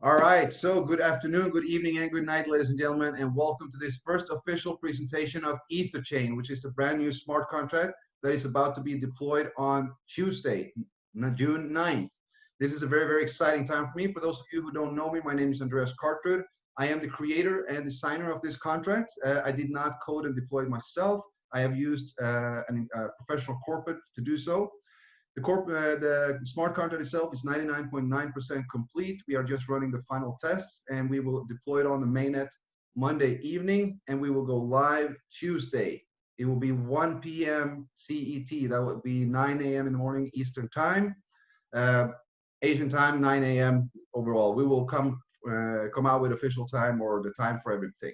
All right, so good afternoon, good evening, and good night, ladies and gentlemen, and welcome to this first official presentation of EtherChain, which is the brand new smart contract that is about to be deployed on Tuesday, June 9th. This is a very, very exciting time for me. For those of you who don't know me, my name is Andreas Cartrud. I am the creator and designer of this contract. I did not code and deploy it myself. I have used a professional corporate to do so. The smart contract itself is 99.9% complete. We are just running the final tests, and we will deploy it on the mainnet Monday evening, and we will go live Tuesday. It will be 1 p.m. CET. That would be 9 a.m. in the morning Eastern time. Asian time, 9 a.m. overall. We will come out with official time or the time for everything.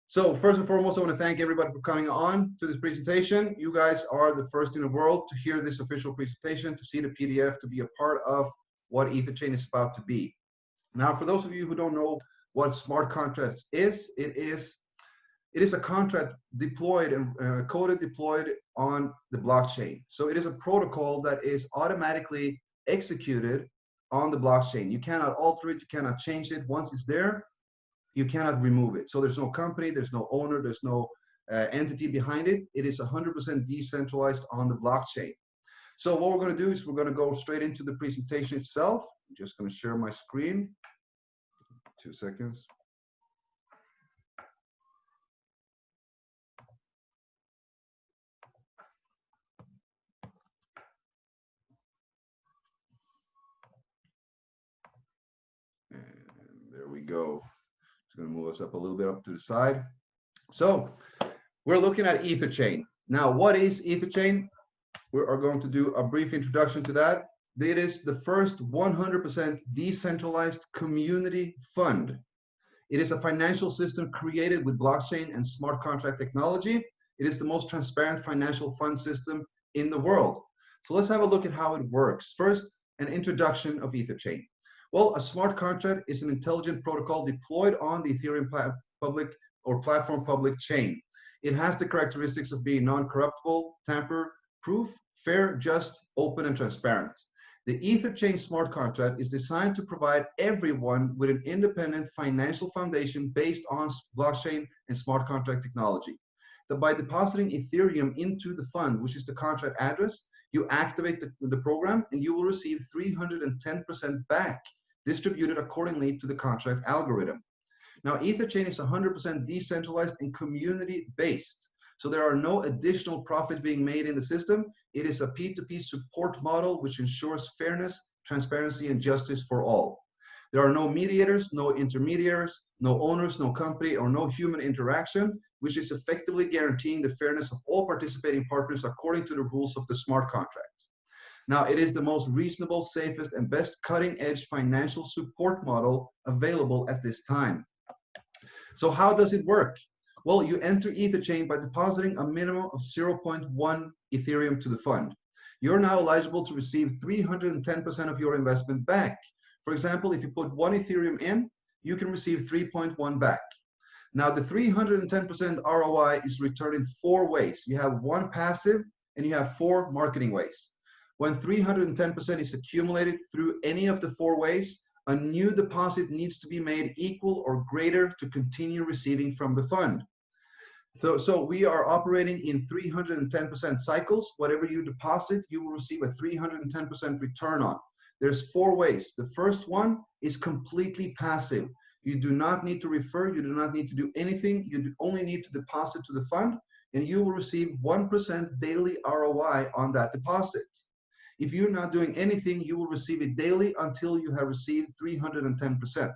So first and foremost, I want to thank everybody for coming on to this presentation. You guys are the first in the world to hear this official presentation, to see the PDF, to be a part of what EtherChain is about to be. Now, for those of you who don't know what smart contracts is, it is a contract deployed and coded deployed on the blockchain. So it is a protocol that is automatically executed on the blockchain. You cannot alter it, you cannot change it. Once it's there, you cannot remove it. So there's no company, there's no owner, there's no entity behind it. It is 100% decentralized on the blockchain. So what we're going to do is we're going to go straight into the presentation itself. I'm just going to share my screen. 2 seconds. And there we go. Going to move us up a little bit up to the side. So we're looking at EtherChain. Now, what is EtherChain? We are going to do a brief introduction to that. It is the first 100% decentralized community fund. It is a financial system created with blockchain and smart contract technology. It is the most transparent financial fund system in the world. So let's have a look at how it works. First, an introduction of EtherChain. Well, a smart contract is an intelligent protocol deployed on the Ethereum public or platform public chain. It has the characteristics of being non-corruptible, tamper-proof, fair, just, open, and transparent. The EtherChain smart contract is designed to provide everyone with an independent financial foundation based on blockchain and smart contract technology. That by depositing Ethereum into the fund, which is the contract address, you activate the program and you will receive 310% back, distributed accordingly to the contract algorithm. Now, EtherChain is 100% decentralized and community-based. So there are no additional profits being made in the system. It is a P2P support model which ensures fairness, transparency, and justice for all. There are no mediators, no intermediaries, no owners, no company, or no human interaction, which is effectively guaranteeing the fairness of all participating partners according to the rules of the smart contract. Now, it is the most reasonable, safest, and best cutting-edge financial support model available at this time. So how does it work? Well, you enter EtherChain by depositing a minimum of 0.1 Ethereum to the fund. You're now eligible to receive 310% of your investment back. For example, if you put 1 Ethereum in, you can receive 3.1 back. Now, the 310% ROI is returned in 4 ways. You have 1 passive, and you have 4 marketing ways. When 310% is accumulated through any of the 4 ways, a new deposit needs to be made equal or greater to continue receiving from the fund. So we are operating in 310% cycles. Whatever you deposit, you will receive a 310% return on. There's 4 ways. The first one is completely passive. You do not need to refer, you do not need to do anything. You only need to deposit to the fund, and you will receive 1% daily ROI on that deposit. If you're not doing anything, you will receive it daily until you have received 310%.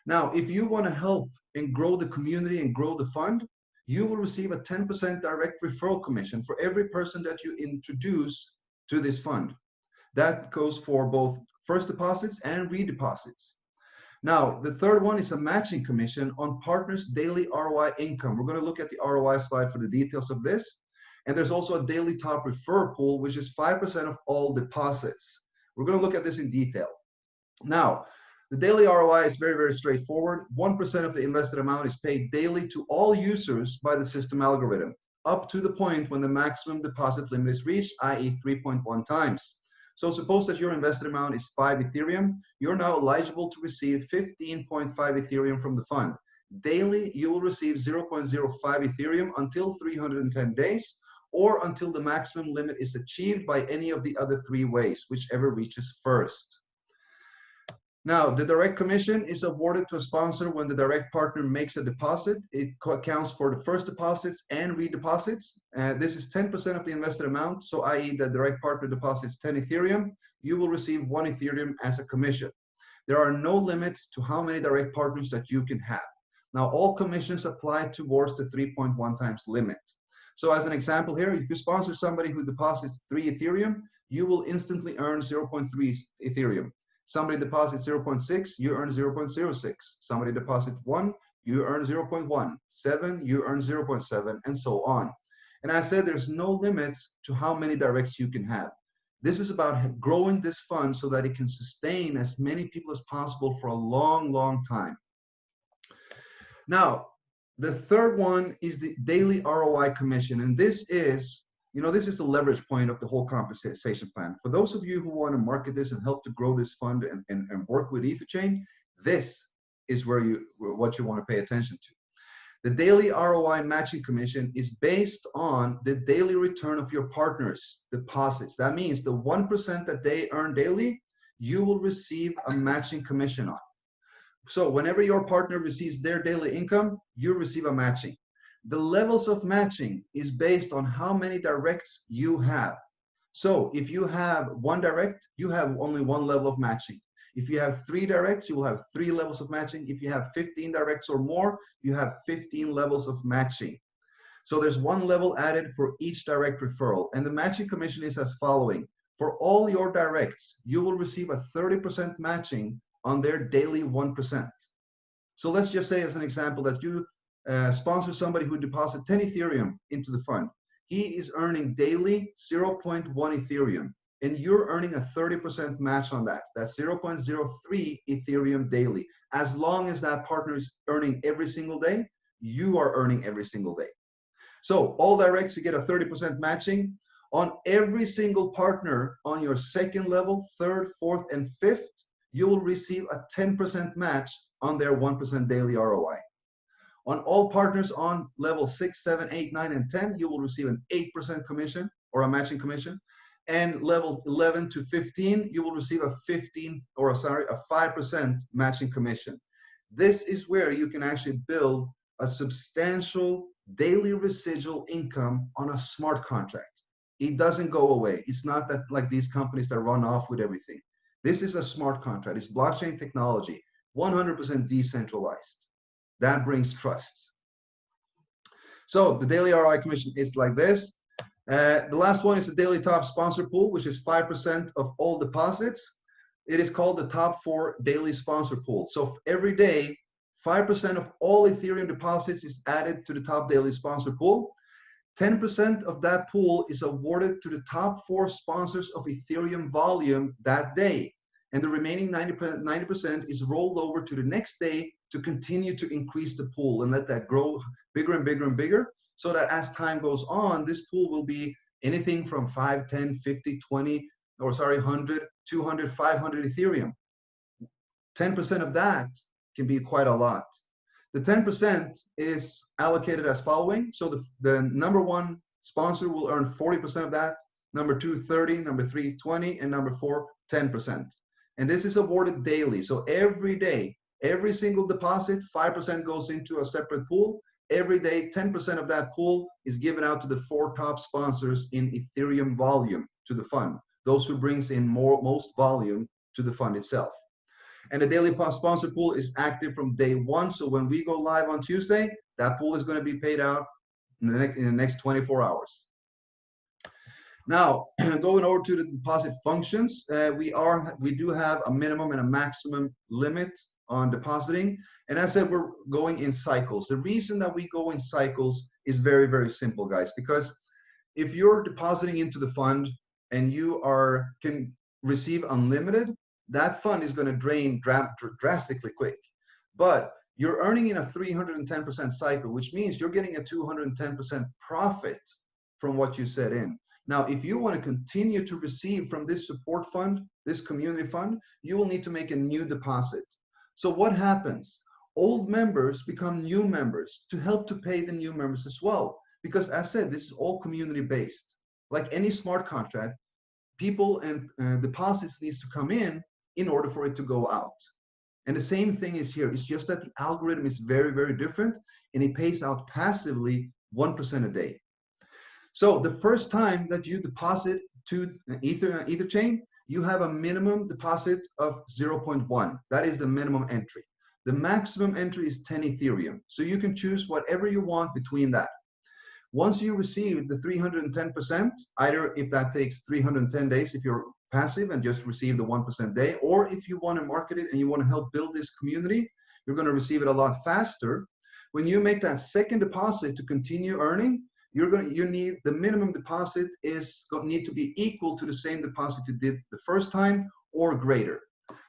Now, if you want to help and grow the community and grow the fund, you will receive a 10% direct referral commission for every person that you introduce to this fund. That goes for both first deposits and redeposits. Now, the third one is a matching commission on partners' daily ROI income. We're going to look at the ROI slide for the details of this. And there's also a daily top refer pool, which is 5% of all deposits. We're going to look at this in detail. Now, the daily ROI is very, very straightforward. 1% of the invested amount is paid daily to all users by the system algorithm, up to the point when the maximum deposit limit is reached, i.e. 3.1 times. So suppose that your invested amount is 5 Ethereum. You're now eligible to receive 15.5 Ethereum from the fund. Daily, you will receive 0.05 Ethereum until 310 days, or until the maximum limit is achieved by any of the other 3 ways, whichever reaches first. Now, the direct commission is awarded to a sponsor when the direct partner makes a deposit. It accounts for the first deposits and redeposits. This is 10% of the invested amount. So i.e. the direct partner deposits 10 Ethereum, you will receive 1 Ethereum as a commission. There are no limits to how many direct partners that you can have. Now, all commissions apply towards the 3.1 times limit. So as an example here, if you sponsor somebody who deposits 3 Ethereum, you will instantly earn 0.3 Ethereum. Somebody deposits 0.6, you earn 0.06. Somebody deposits 1, you earn 0.1. 7, you earn 0.7, and so on. And I said there's no limits to how many directs you can have. This is about growing this fund so that it can sustain as many people as possible for a long, long time. Now, the third one is the daily ROI commission. And this is, this is the leverage point of the whole compensation plan. For those of you who want to market this and help to grow this fund and work with EtherChain, this is what you want to pay attention to. The daily ROI matching commission is based on the daily return of your partner's deposits. That means the 1% that they earn daily, you will receive a matching commission on. So whenever your partner receives their daily income, you receive a matching. The levels of matching is based on how many directs you have. So if you have 1 direct, you have only 1 level of matching. If you have 3 directs, you will have 3 levels of matching. If you have 15 directs or more, you have 15 levels of matching. So there's 1 level added for each direct referral. And the matching commission is as following. For all your directs, you will receive a 30% matching on their daily 1%. So let's just say as an example that you sponsor somebody who deposits 10 Ethereum into the fund. He is earning daily 0.1 Ethereum, and you're earning a 30% match on that. That's 0.03 Ethereum daily. As long as that partner is earning every single day, you are earning every single day. So all directs, you get a 30% matching. On every single partner on your 2nd level, 3rd, 4th, and 5th, you will receive a 10% match on their 1% daily ROI. On all partners on level 6, 7, 8, 9, and 10, you will receive an 8% commission or a matching commission. And level 11 to 15, you will receive a 5% matching commission. This is where you can actually build a substantial daily residual income on a smart contract. It doesn't go away. It's not that like these companies that run off with everything. This is a smart contract. It's blockchain technology, 100% decentralized. That brings trust. So the daily ROI commission is like this. The last one is the daily top sponsor pool, which is 5% of all deposits. It is called the top 4 daily sponsor pool. So every day, 5% of all Ethereum deposits is added to the top daily sponsor pool. 10% of that pool is awarded to the top 4 sponsors of Ethereum volume that day. And the remaining 90% is rolled over to the next day to continue to increase the pool and let that grow bigger and bigger and bigger, so that as time goes on, this pool will be anything from 5, 10, 50, 20, 100, 200, 500 Ethereum. 10% of that can be quite a lot. The 10% is allocated as following. So the number 1 sponsor will earn 40% of that, number 2, 30, number 3, 20, and number 4, 10%. And this is awarded daily. So every day, every single deposit, 5% goes into a separate pool. Every day, 10% of that pool is given out to the 4 top sponsors in Ethereum volume to the fund, those who brings in most volume to the fund itself. And the daily sponsor pool is active from day 1. So when we go live on Tuesday, that pool is going to be paid out in the next 24 hours. Now, going over to the deposit functions, we do have a minimum and a maximum limit on depositing. And as I said, we're going in cycles. The reason that we go in cycles is very, very simple, guys, because if you're depositing into the fund and you can receive unlimited, that fund is going to drain drastically quick. But you're earning in a 310% cycle, which means you're getting a 210% profit from what you set in. Now, if you want to continue to receive from this support fund, this community fund, you will need to make a new deposit. So what happens? Old members become new members to help to pay the new members as well. Because as said, this is all community based. Like any smart contract, people and deposits needs to come in order for it to go out. And the same thing is here. It's just that the algorithm is very, very different, and it pays out passively 1% a day. So the first time that you deposit to EtherChain, you have a minimum deposit of 0.1. That is the minimum entry. The maximum entry is 10 Ethereum. So you can choose whatever you want between that. Once you receive the 310%, either if that takes 310 days, if you're passive and just receive the 1% day, or if you want to market it and you want to help build this community, you're going to receive it a lot faster. When you make that second deposit to continue earning, you need the minimum deposit need to be equal to the same deposit you did the first time or greater.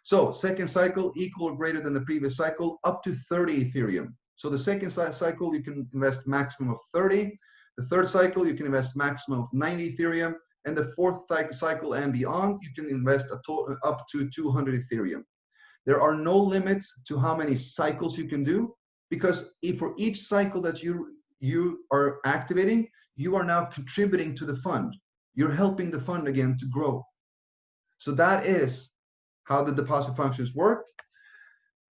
So second cycle equal or greater than the previous cycle, up to 30 Ethereum. So the second cycle you can invest maximum of 30. The third cycle you can invest maximum of 90 Ethereum, and the fourth cycle and beyond you can invest up to 200 Ethereum. There are no limits to how many cycles you can do, because if for each cycle that you are activating, you are now contributing to the fund. You're helping the fund again to grow. So that is how the deposit functions work.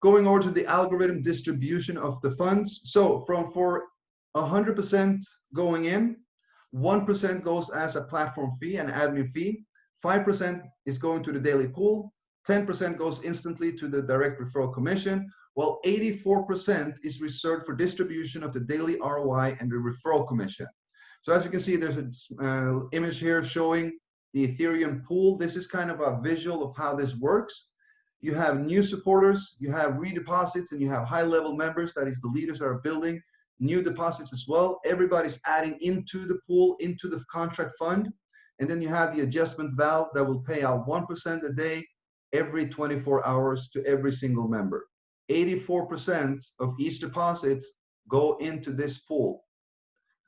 Going over to the algorithm distribution of the funds. So for 100% going in, 1% goes as a platform fee, an admin fee, 5% is going to the daily pool, 10% goes instantly to the direct referral commission, while 84% is reserved for distribution of the daily ROI and the referral commission. So as you can see, there's an image here showing the Ethereum pool. This is kind of a visual of how this works. You have new supporters, you have redeposits, and you have high-level members, that is the leaders that are building new deposits as well. Everybody's adding into the pool, into the contract fund. And then you have the adjustment valve that will pay out 1% a day every 24 hours to every single member. 84% of each deposits go into this pool.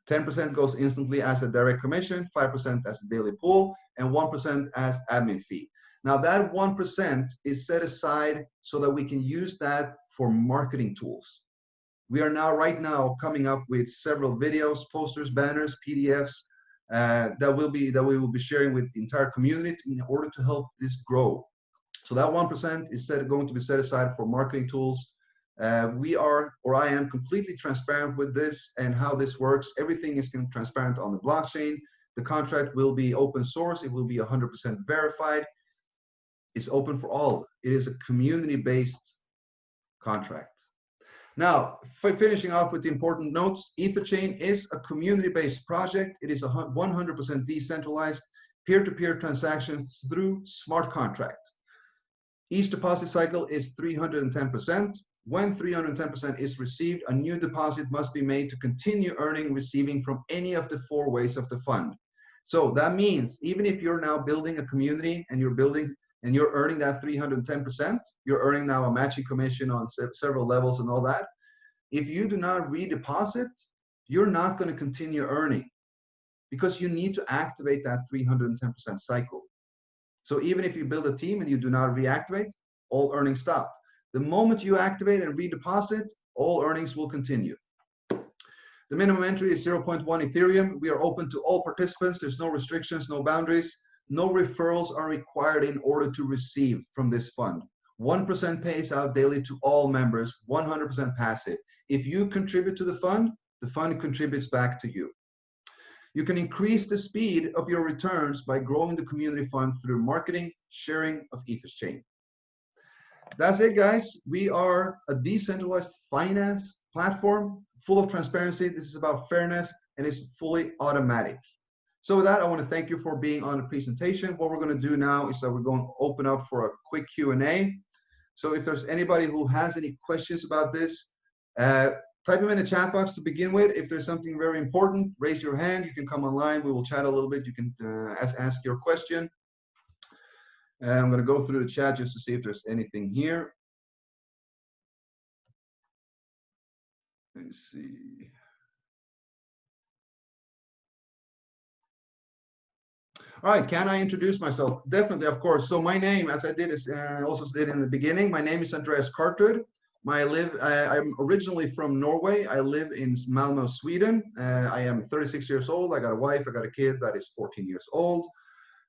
10% goes instantly as a direct commission, 5% as a daily pool, and 1% as admin fee. Now that 1% is set aside so that we can use that for marketing tools. We are now right now coming up with several videos, posters, banners, PDFs that we will be sharing with the entire community in order to help this grow. So that 1% is going to be set aside for marketing tools. I am completely transparent with this and how this works. Everything is transparent on the blockchain. The contract will be open source. It will be 100% verified. It's open for all. It is a community-based contract. Now, finishing off with the important notes, EtherChain is a community-based project. It is 100% decentralized, peer-to-peer transactions through smart contract. Each deposit cycle is 310%. When 310% is received, a new deposit must be made to continue receiving from any of the 4 ways of the fund. So that means even if you're now building a community and you're earning that 310%, you're earning now a matching commission on several levels and all that. If you do not redeposit, you're not going to continue earning because you need to activate that 310% cycle. So even if you build a team and you do not reactivate, all earnings stop. The moment you activate and redeposit, all earnings will continue. The minimum entry is 0.1 Ethereum. We are open to all participants. There's no restrictions, no boundaries. No referrals are required in order to receive from this fund. 1% pays out daily to all members, 100% passive. If you contribute to the fund contributes back to you. You can increase the speed of your returns by growing the community fund through marketing, sharing of EtherChain. That's it, guys. We are a decentralized finance platform full of transparency. This is about fairness and it's fully automatic. So with that, I want to thank you for being on the presentation. What we're going to do now is that we're going to open up for a quick Q&A. So if there's anybody who has any questions about this, type them in the chat box to begin with. If there's something very important, raise your hand. You can come online. We will chat a little bit. You can ask your question. I'm going to go through the chat just to see if there's anything here. Let's see. All right, can I introduce myself? Definitely, of course. So my name, as I did also did in the beginning, my name is Andreas Kartud. I'm originally from Norway. I live in Malmö, Sweden. I am 36 years old. I got a wife. I got a kid that is 14 years old.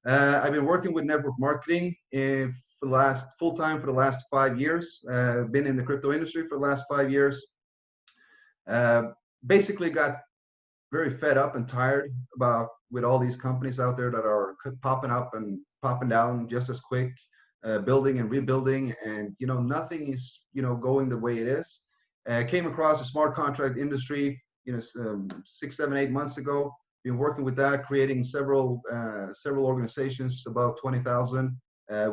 I've been working with network marketing for the last full-time for the last 5 years. Been in the crypto industry for the last 5 years. Basically got very fed up and tired about with all these companies out there that are popping up and popping down just as quick, building and rebuilding, and nothing is going the way it is. Came across the smart contract industry 6, 7, 8 months ago. Been working with that, creating several organizations, about 20,000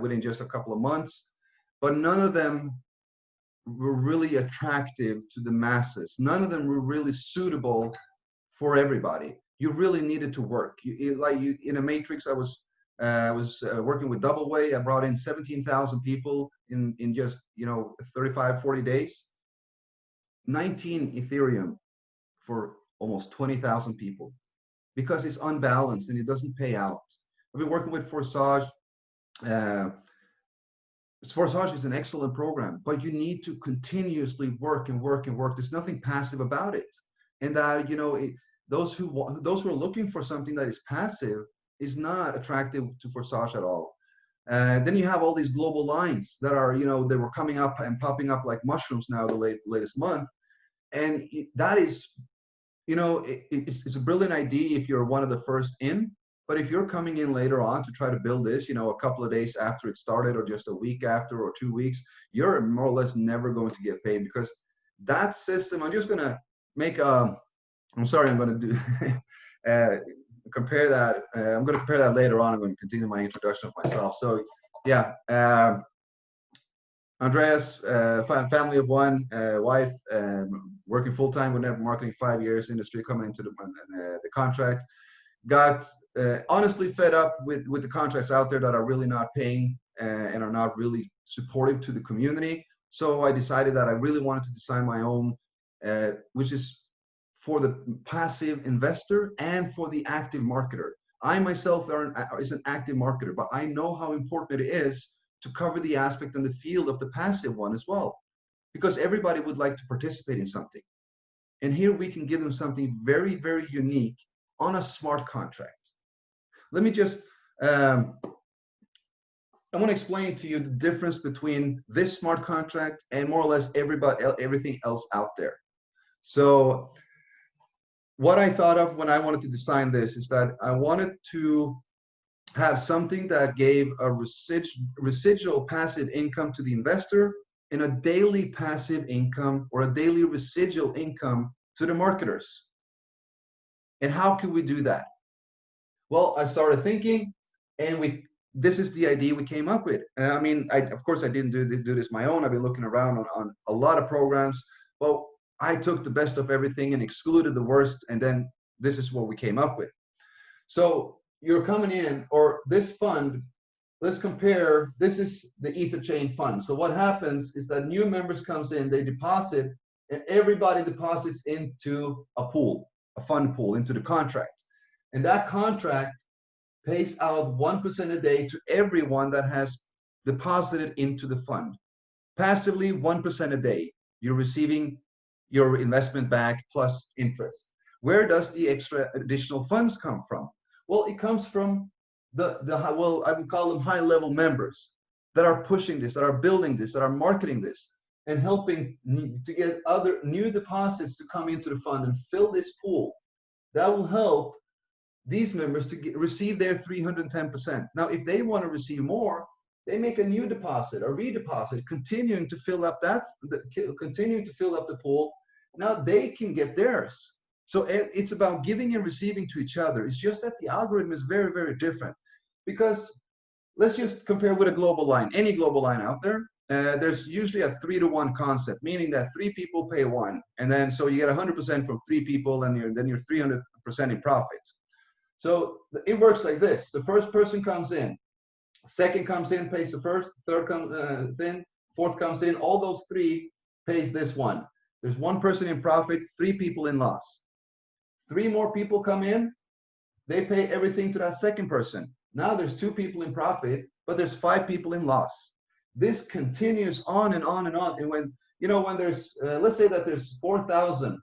within just a couple of months, but none of them were really attractive to the masses. None of them were really suitable for everybody. You really needed to work. In a matrix, I was working with Doubleway. I brought in 17,000 people in just 35, 40 days. 19 Ethereum for almost 20,000 people, because it's unbalanced and it doesn't pay out. I've been working with Forsage. Forsage is an excellent program, but you need to continuously work and work and work. There's nothing passive about it, and that those who are looking for something that is passive is not attractive to Forsage at all. Then you have all these global lines that are they were coming up and popping up like mushrooms now the latest month, and that is it's a brilliant idea if you're one of the first in. But if you're coming in later on to try to build this, a couple of days after it started, or just a week after, or 2 weeks, you're more or less never going to get paid, because that system, I'm just going to make I'm sorry, I'm going to do compare that. I'm going to compare that later on. I'm going to continue my introduction of myself. So yeah, Andreas, family of one, wife, working full-time with network marketing, 5 years industry, coming into the contract. Got honestly fed up with the contracts out there that are really not paying and are not really supportive to the community. So I decided that I really wanted to design my own, which is for the passive investor and for the active marketer. I myself is an active marketer, but I know how important it is to cover the aspect and the field of the passive one as well, because everybody would like to participate in something. And here we can give them something very, very unique on a smart contract. Let me just, I want to explain to you the difference between this smart contract and more or less everything else out there. So what I thought of when I wanted to design this is that I wanted to have something that gave a residual passive income to the investor and a daily passive income or a daily residual income to the marketers. And how can we do that? Well, I started thinking, and this is the idea we came up with. I mean, of course, I didn't do this my own. I've been looking around on a lot of programs. Well, I took the best of everything and excluded the worst, and then this is what we came up with. So you're coming in, or this fund, let's compare, this is the EtherChain fund. So what happens is that new members comes in, they deposit, and everybody deposits into a pool, a fund pool, into the contract. And that contract pays out 1% a day to everyone that has deposited into the fund. Passively, 1% a day. You're receiving your investment back plus interest. Where does the extra additional funds come from? Well, it comes from well, I would call them high-level members that are pushing this, that are building this, that are marketing this, and helping to get other new deposits to come into the fund and fill this pool. That will help these members to receive their 310%. Now, if they want to receive more, they make a new deposit, a redeposit, continuing to fill up the pool. Now they can get theirs. So it's about giving and receiving to each other. It's just that the algorithm is very, very different, because let's just compare with a global line, any global line out there. There's usually a 3-to-1 concept, meaning that 3 people pay 1, and then so you get 100% from 3 people, and then you're 300% in profit. So it works like this: the first person comes in, second comes in, pays the first, third comes in, fourth comes in. All those 3 pays this one. There's 1 person in profit, 3 people in loss. 3 more people come in, they pay everything to that second person. Now there's 2 people in profit, but there's 5 people in loss. This continues on and on and on. And when, you know, when there's, let's say that there's 4,000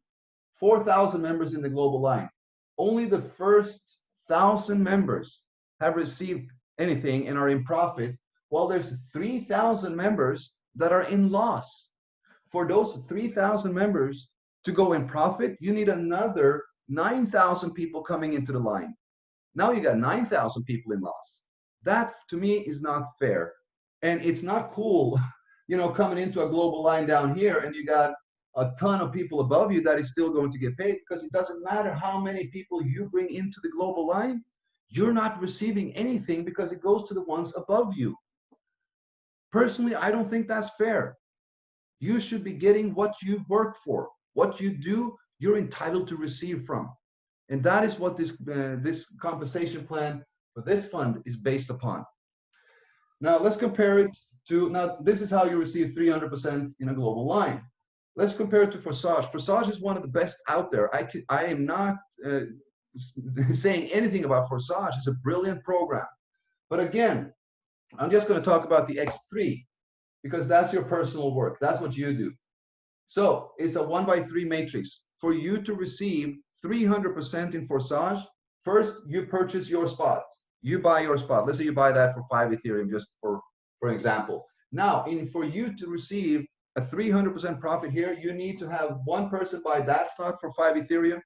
members in the global line, only the first 1,000 members have received anything and are in profit, while there's 3,000 members that are in loss. For those 3,000 members to go in profit, you need another 9,000 people coming into the line. Now you got 9,000 people in loss. That to me is not fair. And it's not cool, you know, coming into a global line down here and you got a ton of people above you that is still going to get paid, because it doesn't matter how many people you bring into the global line, you're not receiving anything because it goes to the ones above you. Personally, I don't think that's fair. You should be getting what you work for. What you do, you're entitled to receive from. And that is what this compensation plan for this fund is based upon. Now let's compare it to, now this is how you receive 300% in a global line. Let's compare it to Forsage. Forsage is one of the best out there. I am not saying anything about Forsage. It's a brilliant program. But again, I'm just going to talk about the X3 because that's your personal work. That's what you do. So it's a 1x3 matrix. For you to receive 300% in Forsage, first you purchase your spot. You buy your spot. Let's say you buy that for 5 Ethereum, just for example. Now, for you to receive a 300% profit here, you need to have one person buy that slot for 5 Ethereum.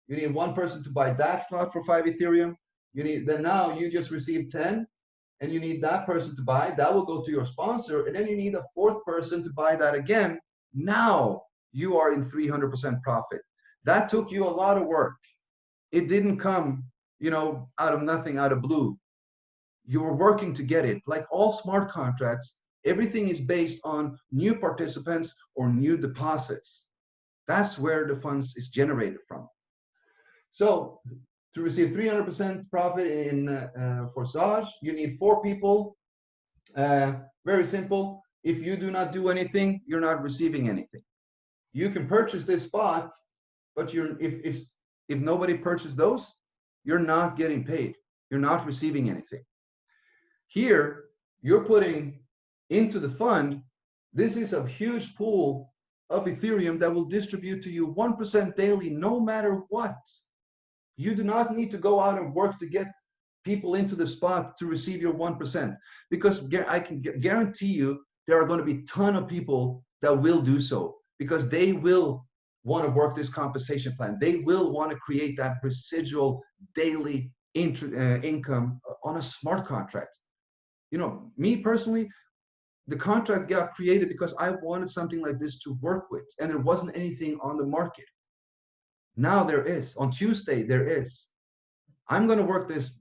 You need one person to buy that slot for 5 Ethereum. Then now you just receive 10, and you need that person to buy. That will go to your sponsor, and then you need a 4th person to buy that again. Now you are in 300% profit. That took you a lot of work. It didn't come, you know, out of nothing, out of blue. You were working to get it. Like all smart contracts, everything is based on new participants or new deposits. That's where the funds is generated from. So to receive 300% profit in Forsage, you need 4 people. Very simple. If you do not do anything, you're not receiving anything. You can purchase this spot, but if nobody purchased those, you're not getting paid. You're not receiving anything. Here, you're putting into the fund, this is a huge pool of Ethereum that will distribute to you 1% daily, no matter what. You do not need to go out and work to get people into the spot to receive your 1%, because I can guarantee you there are going to be a ton of people that will do so, because they will want to work this compensation plan. They will want to create that residual daily income on a smart contract. You know, me personally, the contract got created because I wanted something like this to work with, and there wasn't anything on the market. Now there is. On Tuesday, there is. I'm going to work this.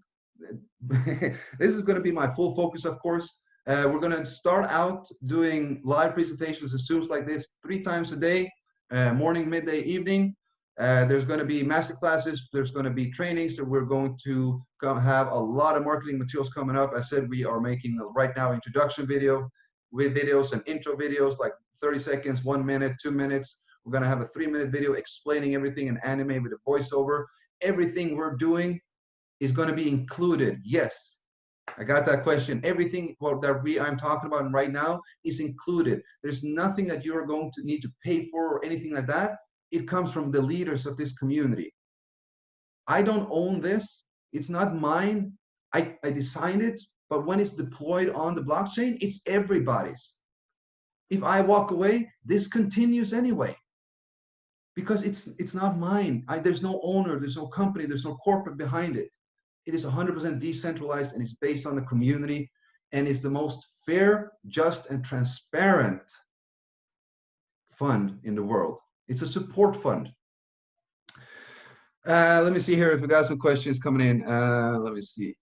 This is going to be my full focus, of course. We're going to start out doing live presentations and Zooms like this 3 times a day, morning, midday, evening. There's going to be master classes. There's going to be trainings that we're going to have a lot of marketing materials coming up. I said we are making right now introduction video with videos and intro videos, like 30 seconds, 1 minute, 2 minutes. We're going to have a 3-minute video explaining everything in anime with a voiceover. Everything we're doing is going to be included. Yes, I got that question. Everything that I'm talking about right now is included. There's nothing that you're going to need to pay for or anything like that. It comes from the leaders of this community. I don't own this. It's not mine. I designed it, but when it's deployed on the blockchain, it's everybody's. If I walk away, this continues anyway, because it's not mine. There's no owner, there's no company, there's no corporate behind it. It is 100% decentralized, and it's based on the community, and it's the most fair, just, and transparent fund in the world. It's a support fund. Let me see here if we got some questions coming in. Let me see.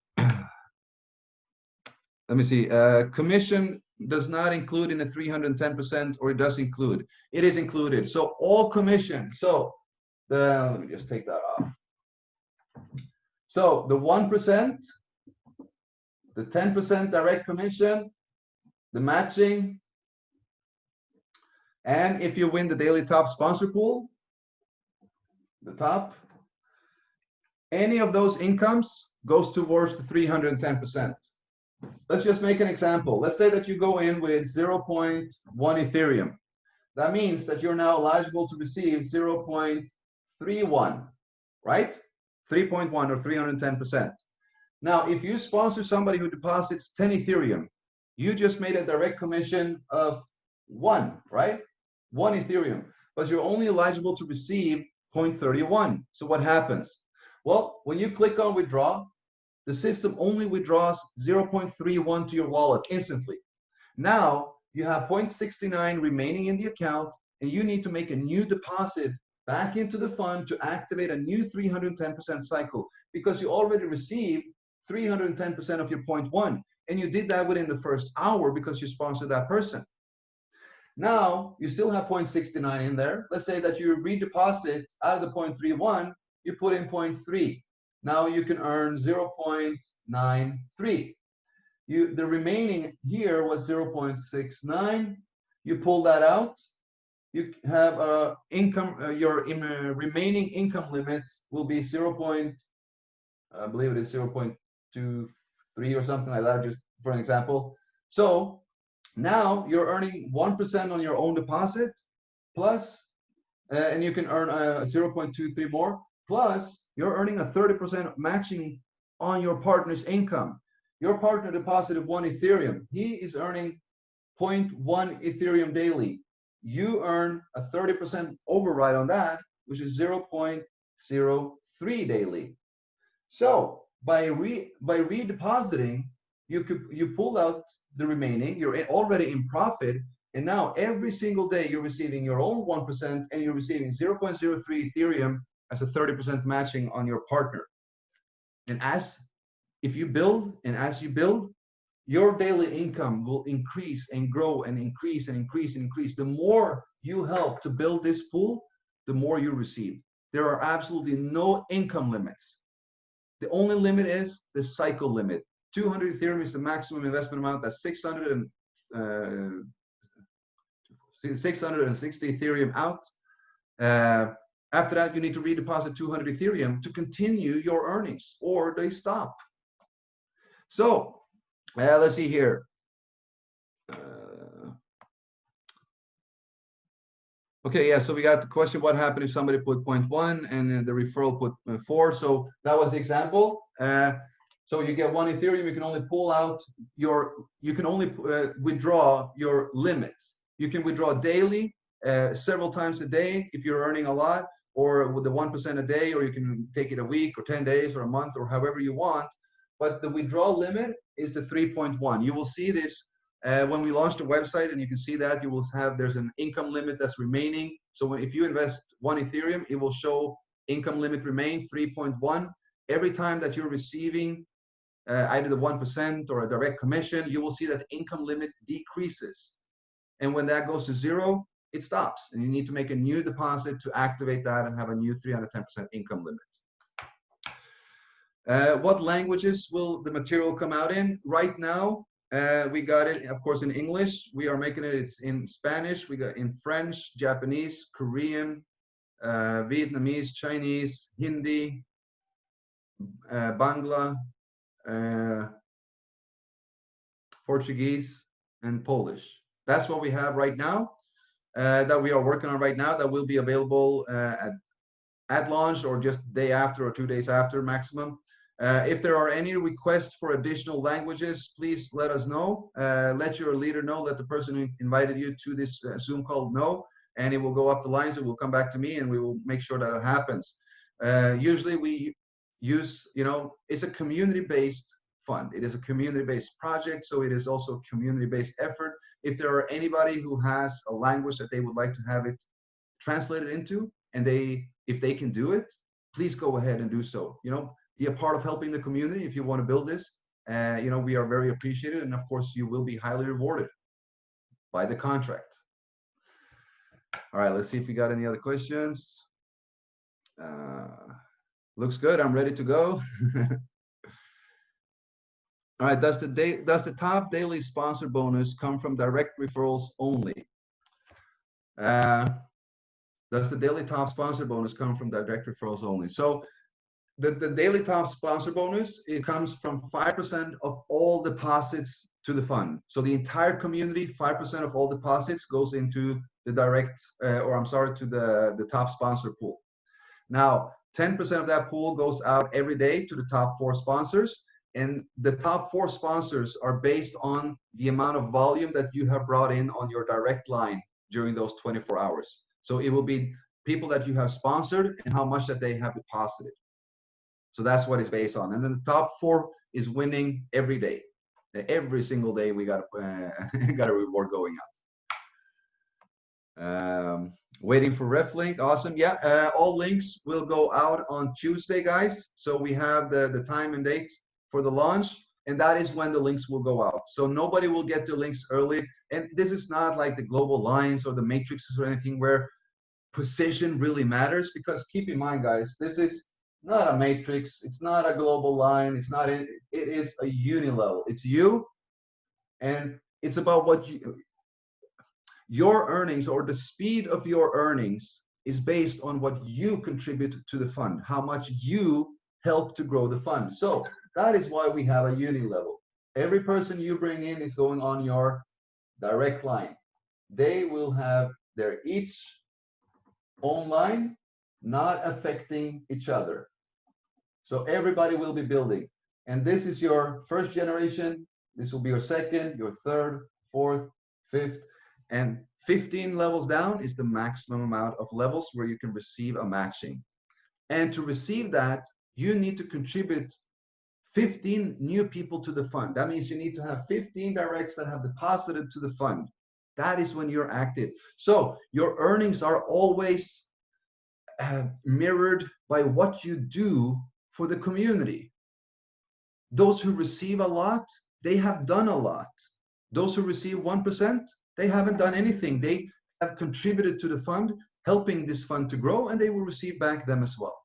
Let me see. Commission does not include in the 310%, or it does include? It is included. So all commission. So let me just take that off. So the 1%, the 10% direct commission, the matching, and if you win the daily top sponsor pool, the top, any of those incomes goes towards the 310%. Let's just make an example. Let's say that you go in with 0.1 Ethereum. That means that you're now eligible to receive 0.31, right? 3.1 or 310%. Now, if you sponsor somebody who deposits 10 Ethereum, you just made a direct commission of 1, right? 1 Ethereum, but you're only eligible to receive 0.31. So what happens? Well, when you click on withdraw, the system only withdraws 0.31 to your wallet instantly. Now you have 0.69 remaining in the account, and you need to make a new deposit back into the fund to activate a new 310% cycle, because you already received 310% of your 0.1, and you did that within the first hour because you sponsored that person. Now you still have 0.69 in there. Let's say that you redeposit out of the 0.31, you put in 0.3. Now you can earn 0.93. The remaining here was 0.69. You pull that out. You have your remaining income limit will be I believe it is 0.23 or something like that, just for an example. So now you're earning 1% on your own deposit, plus, and you can earn 0.23 more, plus you're earning a 30% matching on your partner's income. Your partner deposited 1 Ethereum. He is earning 0.1 Ethereum daily. You earn a 30% override on that, which is 0.03 daily. So by redepositing, you pull out the remaining, you're already in profit, and now every single day you're receiving your own 1% and you're receiving 0.03 Ethereum as a 30% matching on your partner. And as you build, your daily income will increase and grow and increase and increase and increase. The more you help to build this pool, the more you receive. There are absolutely no income limits. The only limit is the cycle limit. 200 Ethereum is the maximum investment amount. That's 660 Ethereum out. After that, you need to redeposit 200 Ethereum to continue your earnings, or they stop. So let's see here. Okay, yeah, so we got the question, what happened if somebody put 0.1 and the referral put 4? So that was the example. So you get 1 Ethereum, you can only pull out you can only withdraw your limits. You can withdraw daily, several times a day if you're earning a lot, or with the 1% a day, or you can take it a week or 10 days or a month or however you want. But the withdrawal limit is the 3.1. You will see this when we launch the website, and you can see that there's an income limit that's remaining. So if you invest 1 Ethereum, it will show income limit remain 3.1. Every time that you're receiving either the 1% or a direct commission, you will see that the income limit decreases. And when that goes to 0, it stops, and you need to make a new deposit to activate that and have a new 310% income limit. What languages will the material come out in? Right now, we got it, of course, in English. We are making it's in Spanish. We got in French, Japanese, Korean, Vietnamese, Chinese, Hindi, Bangla, Portuguese, and Polish. That's what we have right now, that we are working on right now, that will be available at launch, or just day after or 2 days after maximum. If there are any requests for additional languages, please let us know. Let your leader know, let the person who invited you to this Zoom call know, and it will go up the lines. It will come back to me, and we will make sure that it happens. Usually we use, it's a community-based fund. It is a community-based project, so it is also a community-based effort. If there are anybody who has a language that they would like to have it translated into, and if they can do it, please go ahead and do so. Be a part of helping the community if you want to build this. We are very appreciated, and of course you will be highly rewarded by the contract. All right, let's see if we got any other questions. Looks good. I'm ready to go. All right, does the top daily sponsor bonus come from direct referrals only? Does the daily top sponsor bonus come from direct referrals only? So the daily top sponsor bonus, it comes from 5% of all deposits to the fund. So the entire community, 5% of all deposits goes into the direct, or I'm sorry, to the top sponsor pool. Now, 10% of that pool goes out every day to the top 4 sponsors. And the top 4 sponsors are based on the amount of volume that you have brought in on your direct line during those 24 hours. So it will be people that you have sponsored and how much that they have deposited. So that's what it's based on. And then the top 4 is winning every day. Every single day we got got a reward going out. Waiting for ref link. Awesome. Yeah, all links will go out on Tuesday, guys. So we have the time and date for the launch, and that is when the links will go out. So nobody will get the links early. And this is not like the global lines or the matrices or anything where precision really matters, because keep in mind, guys, this is not a matrix, it's not a global line, it's not, it is a unilevel. It's you, and it's about what your earnings, or the speed of your earnings is based on what you contribute to the fund, how much you help to grow the fund. So that is why we have a unilevel. Every person you bring in is going on your direct line. They will have their each own line, not affecting each other. So everybody will be building. And this is your first generation. This will be your second, your third, fourth, fifth, and 15 levels down is the maximum amount of levels where you can receive a matching. And to receive that, you need to contribute 15 new people to the fund. That means you need to have 15 directs that have deposited to the fund. That is when you're active. So your earnings are always mirrored by what you do for the community. Those who receive a lot, they have done a lot. Those who receive 1%, they haven't done anything. They have contributed to the fund, helping this fund to grow, and they will receive back them as well.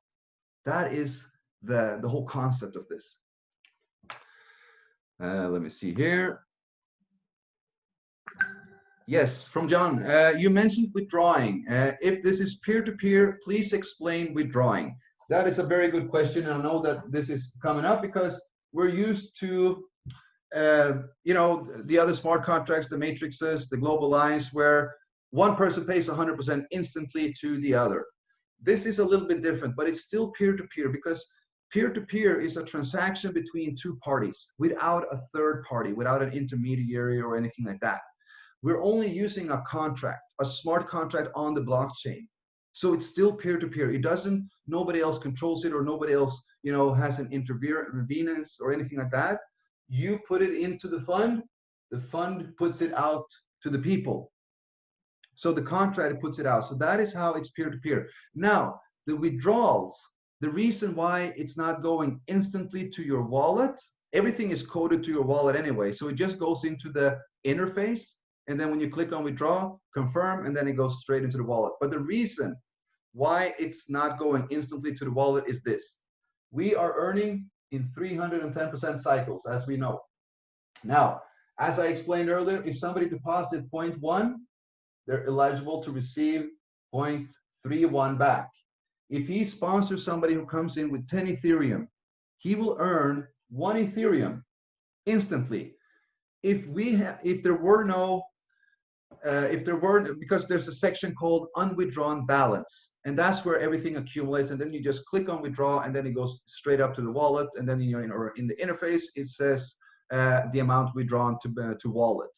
That is the whole concept of this. Let me see here. Yes, from John. You mentioned withdrawing. If this is peer-to-peer, please explain withdrawing. That is a very good question. And I know that this is coming up because we're used to, you know, the other smart contracts, the matrices, the global lines, where one person pays 100% instantly to the other. This is a little bit different, but it's still peer-to-peer, because peer-to-peer is a transaction between 2 parties without a third party, without an intermediary or anything like that. We're only using a contract, a smart contract on the blockchain. So it's still peer-to-peer. It doesn't, nobody else controls it, or nobody else, you know, has an interference or anything like that. You put it into the fund puts it out to the people. So the contract puts it out. So that is how it's peer-to-peer. Now, the withdrawals, the reason why it's not going instantly to your wallet, everything is coded to your wallet anyway. So it just goes into the interface. And then when you click on withdraw, confirm, and then it goes straight into the wallet. But the reason why it's not going instantly to the wallet is this. We are earning in 310% cycles, as we know. Now, as I explained earlier, if somebody deposits 0.1, they're eligible to receive 0.31 back. If he sponsors somebody who comes in with 10 Ethereum, he will earn 1 Ethereum instantly. If there were no, because there's a section called unwithdrawn balance, and that's where everything accumulates, and then you just click on withdraw, and then it goes straight up to the wallet, and then in the interface it says the amount withdrawn to wallet.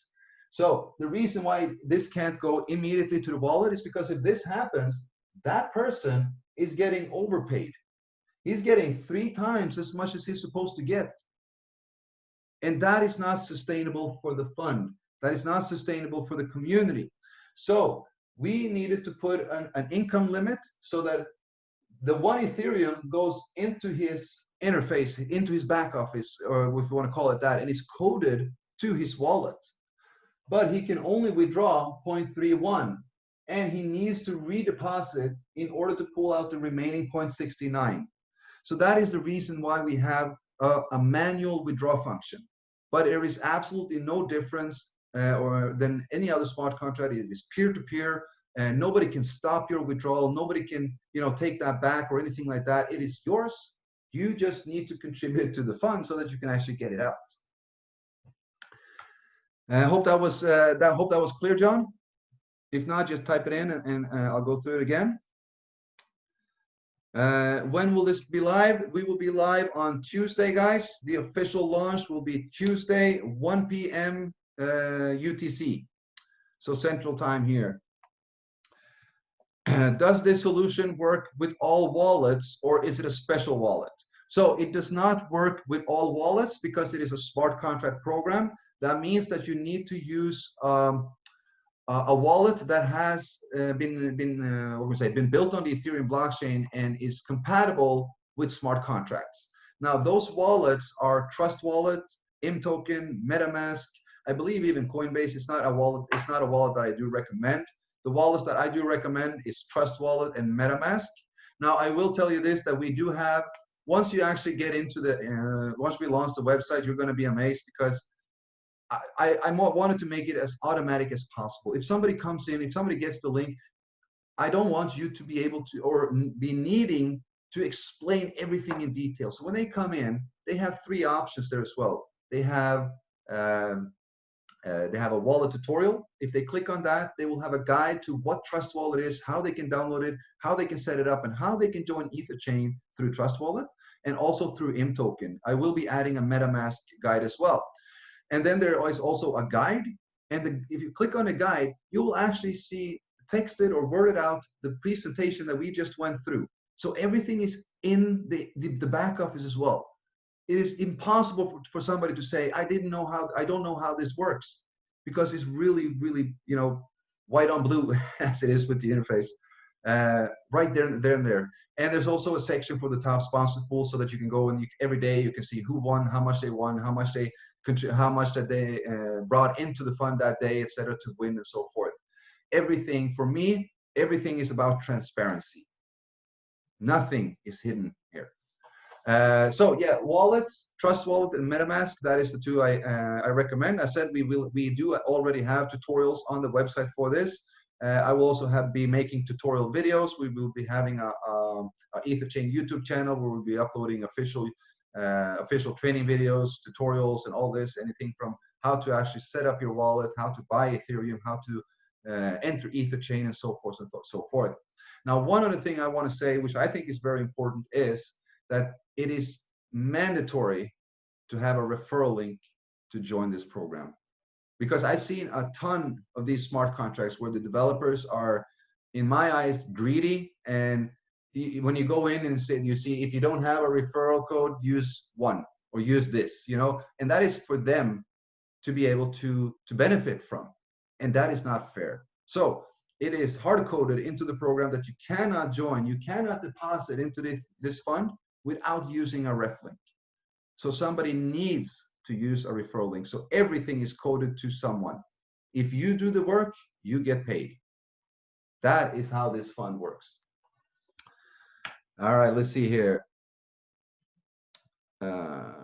So the reason why this can't go immediately to the wallet is because if this happens, that person is getting overpaid. He's getting 3 times as much as he's supposed to get. And that is not sustainable for the fund. That is not sustainable for the community. So we needed to put an income limit so that the 1 Ethereum goes into his interface, into his back office, or if you want to call it that, and is coded to his wallet. But he can only withdraw 0.31, and he needs to redeposit in order to pull out the remaining 0.69. So that is the reason why we have a manual withdraw function. But there is absolutely no difference than any other smart contract. It is peer-to-peer, and nobody can stop your withdrawal. Nobody can, take that back or anything like that. It is yours. You just need to contribute to the fund so that you can actually get it out. I hope that was clear, John. If not, just type it in and I'll go through it again. When will this be live? We will be live on Tuesday, guys. The official launch will be Tuesday, 1 p.m. UTC, so Central Time here. Does this solution work with all wallets, or is it a special wallet? So it does not work with all wallets because it is a smart contract program. That means that you need to use a wallet that has been built on the Ethereum blockchain and is compatible with smart contracts. Now, those wallets are Trust Wallet, mToken, MetaMask. I believe even Coinbase is not a wallet. It's not a wallet that I do recommend. The wallets that I do recommend is Trust Wallet and MetaMask. Now, I will tell you this, that we do have, once you actually get into the, once we launch the website, you're going to be amazed because I wanted to make it as automatic as possible. If somebody comes in, if somebody gets the link, I don't want you to be able to, or be needing to explain everything in detail. So when they come in, they have 3 options there as well. They have a wallet tutorial. If they click on that, they will have a guide to what Trust Wallet is, how they can download it, how they can set it up, and how they can join EtherChain through Trust Wallet and also through mToken. I will be adding a MetaMask guide as well. And then there is also a guide. And if you click on a guide, you will actually see texted or worded out the presentation that we just went through. So everything is in the back office as well. It is impossible for somebody to say, I don't know how this works, because it's really, really, white on blue as it is with the interface, right there and there. And there's also a section for the top sponsor pool so that you can go and every day you can see who won, how much they won, how much that they brought into the fund that day, etc., to win and so forth. Everything, for me, everything is about transparency. Nothing is hidden here. So yeah, wallets, Trust Wallet and MetaMask, that is the 2 I recommend. I said we do already have tutorials on the website for this. I will also be making tutorial videos. We will be having a EtherChain YouTube channel where we'll be uploading official training videos, tutorials, and all this, anything from how to actually set up your wallet, how to buy Ethereum, how to enter EtherChain, and so forth and so forth. Now, one other thing I want to say, which I think is very important, is that it is mandatory to have a referral link to join this program. Because I've seen a ton of these smart contracts where the developers are, in my eyes, greedy. And when you go in and you see, if you don't have a referral code, use one or use this, and that is for them to be able to benefit from. And that is not fair. So it is hard-coded into the program that you cannot join, you cannot deposit into this fund without using a ref link. So somebody needs to use a referral link. So everything is coded to someone. If you do the work, you get paid. That is how this fund works. All right, let's see here. Let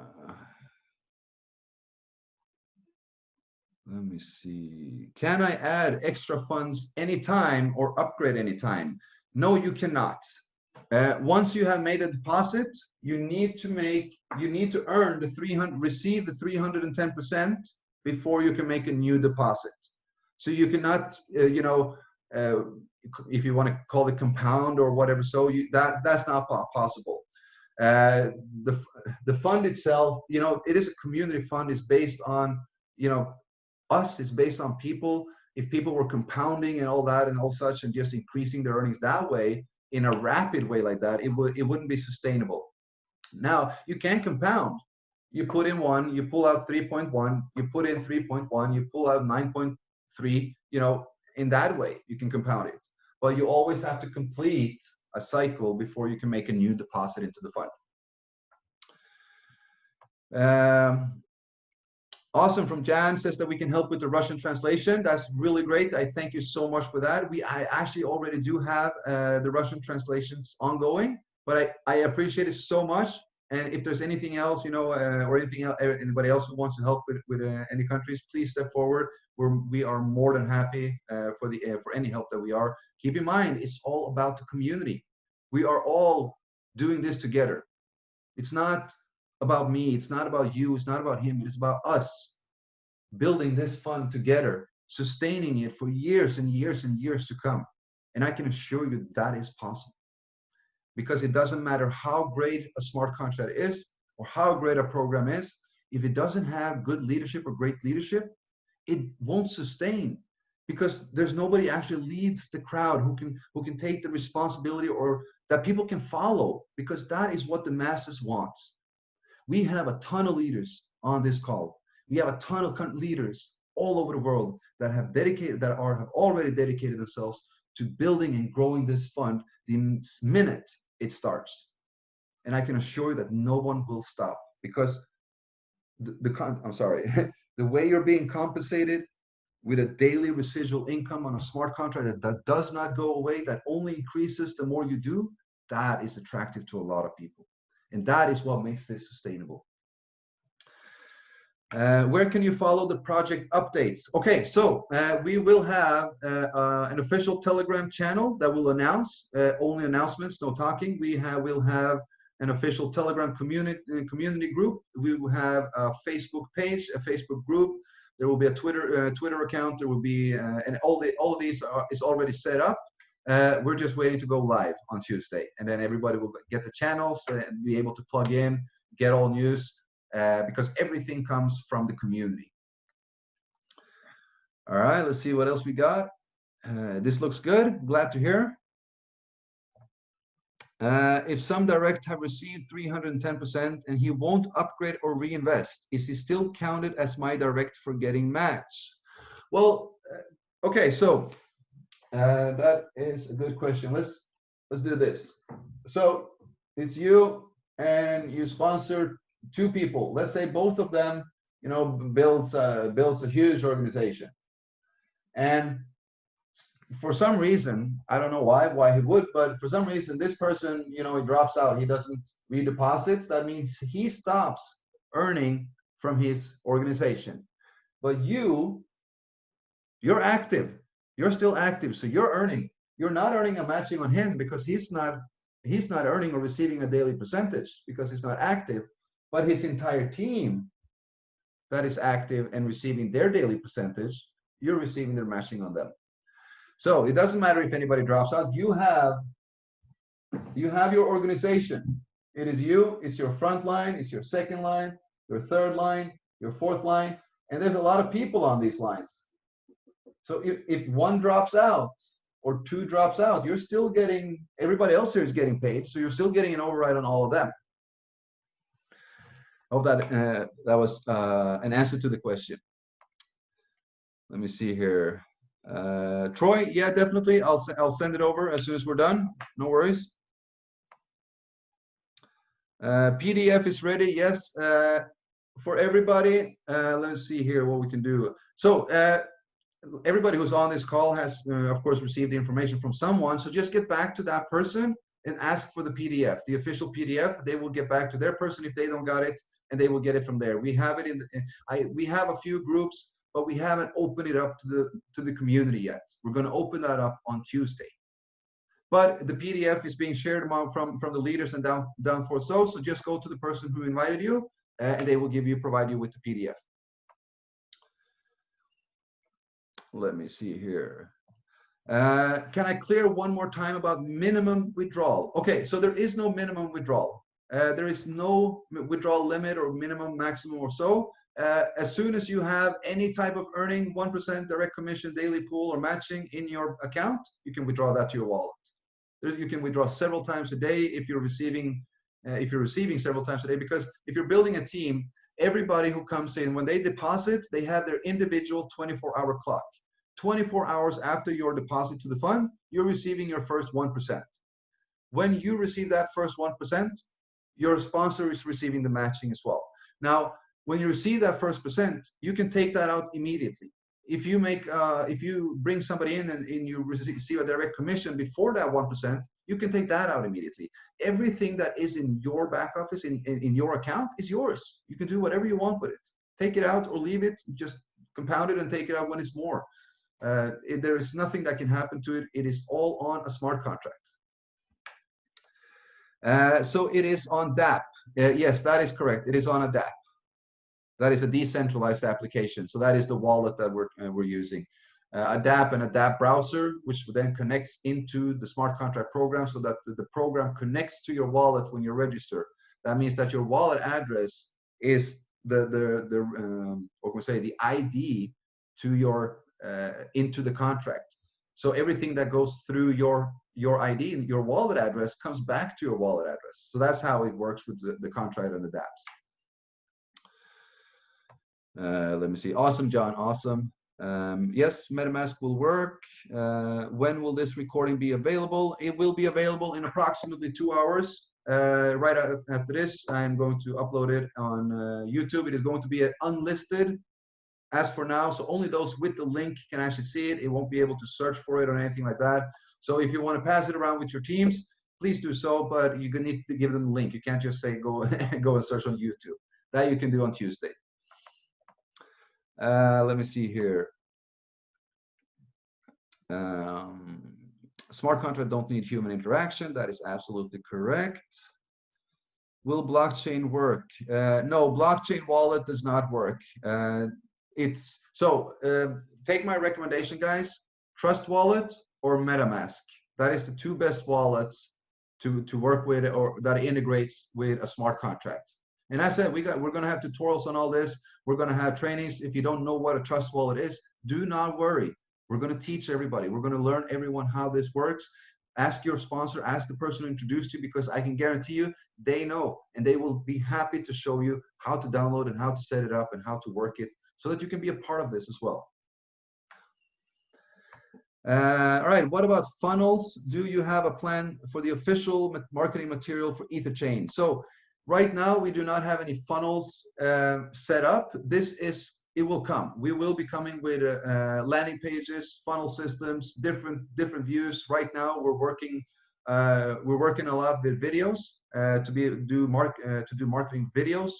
me see. Can I add extra funds anytime or upgrade anytime? No, you cannot. Once you have made a deposit, you need to earn receive the 310% before you can make a new deposit. So you cannot, if you want to call it compound or whatever, so that's not possible. The fund itself, it is a community fund. It's based on, us. It's based on people. If people were compounding and all that and all such and just increasing their earnings that way, in a rapid way like that, it wouldn't be sustainable. Now, you can compound. You put in 1, you pull out 3.1, you put in 3.1, you pull out 9.3, in that way, you can compound it. But you always have to complete a cycle before you can make a new deposit into the fund. Awesome from Jan says that we can help with the Russian translation. That's really great. I thank you so much for that. I actually already do have the Russian translations ongoing, but I appreciate it so much. And if there's anything else, or anything else, anybody else who wants to help with any countries, please step forward. We are more than happy for any help that we are. Keep in mind, it's all about the community. We are all doing this together. It's not about me. It's not about you. It's not about him. It's about us building this fund together, sustaining it for years and years and years to come. And I can assure you that is possible, because it doesn't matter how great a smart contract is or how great a program is. If it doesn't have good leadership or great leadership, it won't sustain, because there's nobody actually leads the crowd who can take the responsibility or that people can follow, because that is what the masses want. We have a ton of leaders on this call. We have a ton of leaders all over the world that have already dedicated themselves to building and growing this fund the minute it starts. And I can assure you that no one will stop, because I'm sorry, the way you're being compensated with a daily residual income on a smart contract that does not go away, that only increases the more you do, that is attractive to a lot of people. And that is what makes this sustainable. Where can you follow the project updates? Okay, so we will have an official Telegram channel that will announce, only announcements, no talking. We'll have an official Telegram community group. We will have a Facebook page, a Facebook group. There will be a Twitter account. There will be, and all of these is already set up. We're just waiting to go live on Tuesday, and then everybody will get the channels and be able to plug in, get all news, because everything comes from the community. All right, let's see what else we got. This looks good. Glad to hear. If some direct have received 310% and he won't upgrade or reinvest, is he still counted as my direct for getting match? Well, okay, so that is a good question. Let's do this. So it's you and you sponsor two people. Let's say both of them, you know, builds a huge organization, and for some reason, I don't know why he would, but for some reason, this person, you know, he drops out. He doesn't redeposits. That means he stops earning from his organization. But you're active. You're still active, so you're earning. You're not earning a matching on him because he's not earning or receiving a daily percentage because he's not active. But his entire team that is active and receiving their daily percentage, you're receiving their matching on them. So it doesn't matter if anybody drops out. You have your organization. It is you. It's your front line. It's your second line, your third line, your fourth line, and there's a lot of people on these lines. So if one drops out or two drops out, you're still getting, everybody else here is getting paid, so you're still getting an override on all of them. I hope that was an answer to the question. Let me see here. Troy, yeah, definitely. I'll send it over as soon as we're done. No worries. PDF is ready. Yes, for everybody. Let's see here what we can do. So everybody who's on this call has, of course, received the information from someone. So just get back to that person and ask for the PDF, the official PDF. They will get back to their person if they don't got it, and they will get it from there. We have it in. We have a few groups, but we haven't opened it up to the community yet. We're going to open that up on Tuesday. But the PDF is being shared among from the leaders and down forth. So just go to the person who invited you, and they will provide you with the PDF. Let me see here. Can I clear one more time about minimum withdrawal? Okay, so there is no minimum withdrawal. There is no withdrawal limit or minimum, maximum, or so. As soon as you have any type of earning, 1% direct commission, daily pool, or matching in your account, you can withdraw that to your wallet. You can withdraw several times a day if you're receiving several times a day, because if you're building a team, everybody who comes in, when they deposit, they have their individual 24-hour clock. 24 hours after your deposit to the fund, you're receiving your first 1%. When you receive that first 1%, your sponsor is receiving the matching as well. Now, when you receive that first %, you can take that out immediately. If you bring somebody in and you receive a direct commission before that 1%, you can take that out immediately. Everything that is in your back office, in your account, is yours. You can do whatever you want with it. Take it out or leave it, just compound it and take it out when it's more. There is nothing that can happen to it. It is all on a smart contract. So it is on DApp. Yes, that is correct. It is on a DApp. That is a decentralized application. So that is the wallet that we're using. A DApp and a DApp browser, which then connects into the smart contract program so that the program connects to your wallet when you register. That means that your wallet address is what can we say, the ID to your into the contract. So everything that goes through your ID and your wallet address comes back to your wallet address. So that's how it works with the contract and the dApps. Let me see. Awesome, John. Awesome. Yes, MetaMask will work. When will this recording be available? It will be available in approximately 2 hours. Right after this, I'm going to upload it on YouTube. It is going to be unlisted as for now, so only those with the link can actually see it. It won't be able to search for it or anything like that. So if you want to pass it around with your teams, please do so, but you need to give them the link. You can't just say go and search on YouTube. That you can do on Tuesday. Let me see here. Smart contract don't need human interaction. That is absolutely correct. Will blockchain work? No, blockchain wallet does not work. Take my recommendation, guys. Trust Wallet or MetaMask. That is the 2 best wallets to work with, or that integrates with a smart contract. And I said we're going to have tutorials on all this. We're going to have trainings. If you don't know what a Trust Wallet is, do not worry. We're going to teach everybody. We're going to learn everyone how this works. Ask your sponsor, ask the person who introduced you, because I can guarantee you they know, and they will be happy to show you how to download and how to set it up and how to work it so that you can be a part of this as well. All right, what about funnels? Do you have a plan for the official marketing material for EtherChain? So right now we do not have any funnels set up. It will come. We will be coming with landing pages, funnel systems, different views. Right now we're working a lot with videos to do marketing videos,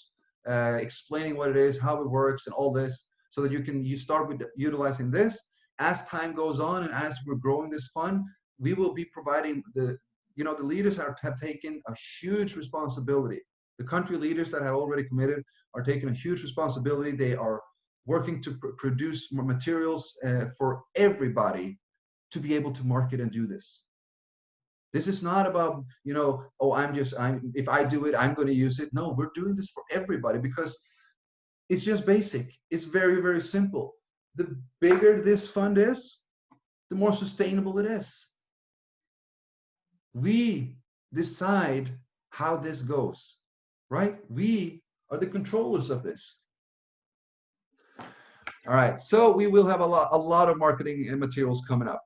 explaining what it is, how it works, and all this, so that you start with utilizing this. As time goes on and as we're growing this fund, we will be providing the leaders have taken a huge responsibility. The country leaders that have already committed are taking a huge responsibility. They are working to produce more materials for everybody to be able to market and do this. This is not about, if I do it, I'm going to use it. No, we're doing this for everybody because it's just basic. It's very, very simple. The bigger this fund is, the more sustainable it is. We decide how this goes, right? We are the controllers of this. All right, so we will have a lot of marketing and materials coming up.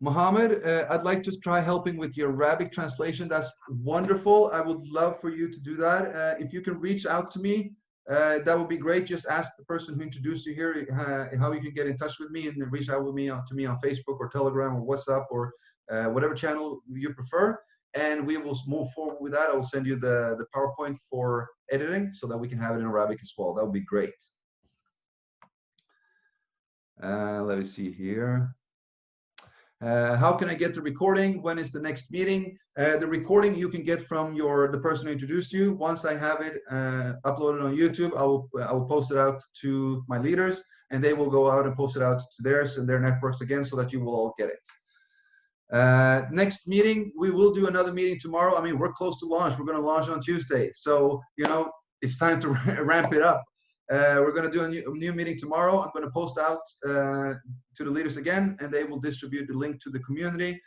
Mohammed, I'd like to try helping with your Arabic translation. That's wonderful. I would love for you to do that. If you can reach out to me, that would be great. Just ask the person who introduced you here how you can get in touch with me, and reach out with me to me on Facebook or Telegram or WhatsApp or whatever channel you prefer. And we will move forward with that. I will send you the PowerPoint for editing so that we can have it in Arabic as well. That would be great. Let me see here. How can I get the recording? When is the next meeting? The recording you can get from the person who introduced you. Once I have it uploaded on YouTube, I will post it out to my leaders, and they will go out and post it out to theirs and their networks again, so that you will all get it. Next meeting, we will do another meeting tomorrow. I mean, we're close to launch. We're going to launch on Tuesday, so it's time to ramp it up. We're going to do a new meeting tomorrow. I'm going to post out to the leaders again, and they will distribute the link to the community.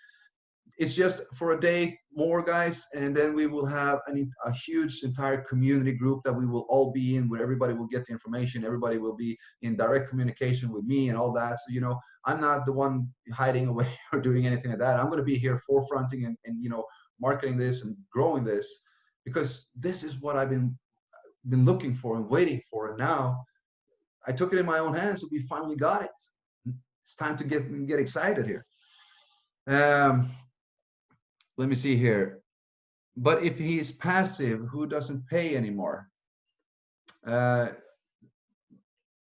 It's just for a day more, guys, and then we will have a huge entire community group that we will all be in, where everybody will get the information. Everybody will be in direct communication with me and all that. So, I'm not the one hiding away or doing anything like that. I'm going to be here forefronting and marketing this and growing this, because this is what I've been looking for and waiting for, and now I took it in my own hands and we finally got it. It's time to get excited here. Let me see here. But if he's passive, who doesn't pay anymore? All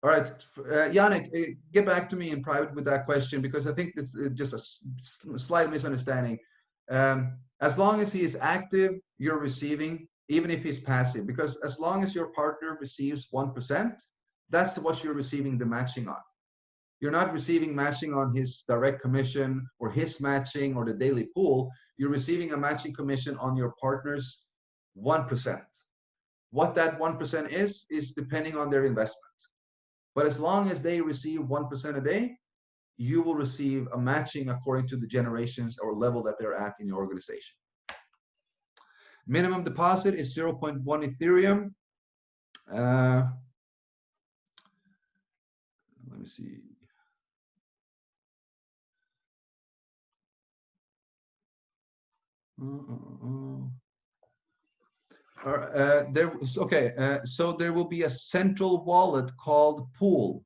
right, Yannick, get back to me in private with that question, because I think it's just a slight misunderstanding. As long as he is active, you're receiving, even if he's passive, because as long as your partner receives 1%, that's what you're receiving the matching on. You're not receiving matching on his direct commission or his matching or the daily pool. You're receiving a matching commission on your partner's 1%. What that 1% is depending on their investment. But as long as they receive 1% a day, you will receive a matching according to the generations or level that they're at in your organization. Minimum deposit is 0.1 Ethereum. Let me see. So there will be a central wallet called Pool,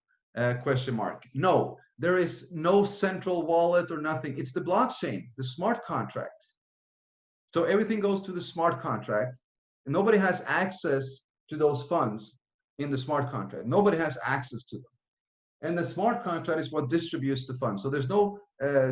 question mark. No, there is no central wallet or nothing. It's the blockchain, the smart contract. So everything goes to the smart contract, and nobody has access to those funds in the smart contract. Nobody has access to them. And the smart contract is what distributes the funds. So there's no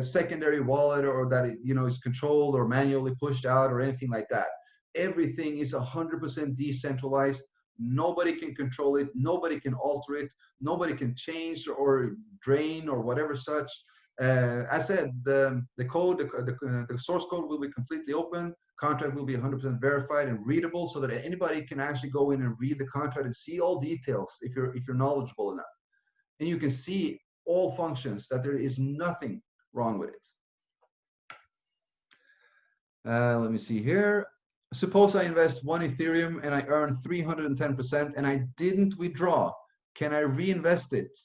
secondary wallet or that is controlled or manually pushed out or anything like that. Everything is 100% decentralized. Nobody can control it. Nobody can alter it. Nobody can change or drain or whatever such. As said, the code, the source code will be completely open. Contract will be 100% verified and readable, so that anybody can actually go in and read the contract and see all details if you're knowledgeable enough. And you can see all functions, that there is nothing wrong with it. Let me see here. Suppose I invest 1 Ethereum and I earn 310% and I didn't withdraw. Can I reinvest it?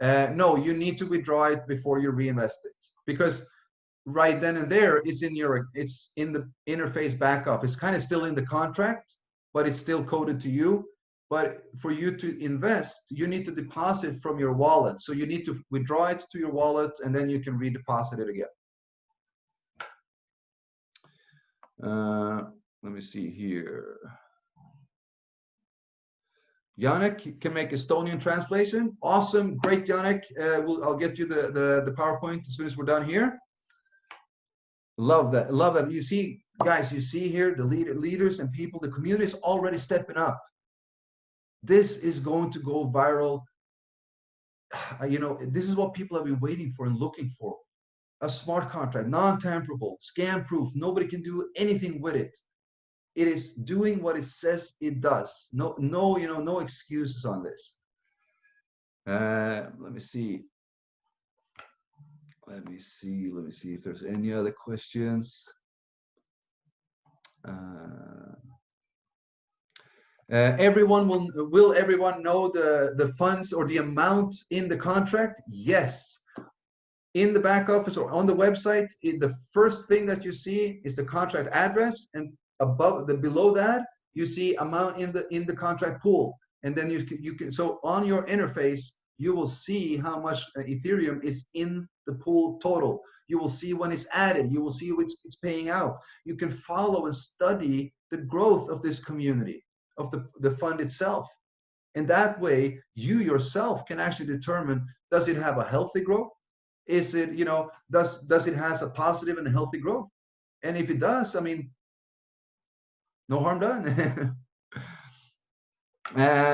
No, you need to withdraw it before you reinvest it, because right then and there it's in the interface backup. It's kind of still in the contract, but it's still coded to you. But for you to invest, you need to deposit from your wallet. So you need to withdraw it to your wallet, and then you can redeposit it again. Let me see here. Yannick can make Estonian translation. Awesome, great, Yannick. I'll get you the PowerPoint as soon as we're done here. Love that, love that. You see, guys, you see here the leaders and people, the community is already stepping up. This is going to go viral. This is what people have been waiting for and looking for. A smart contract, non-tamperable, scam-proof. Nobody can do anything with it. It is doing what it says it does. No excuses on this. Let me see. Let me see if there's any other questions. Everyone will everyone know the funds or the amount in the contract? Yes. In the back office or on the website, the first thing that you see is the contract address, and below that you see amount in the contract pool, and then you can so on your interface you will see how much Ethereum is in the pool total. You will see when it's added. You will see which it's paying out. You can follow and study the growth of this community, of the fund itself. And that way, you yourself can actually determine, does it have a healthy growth? Is it, does it has a positive and a healthy growth? And if it does, I mean, no harm done.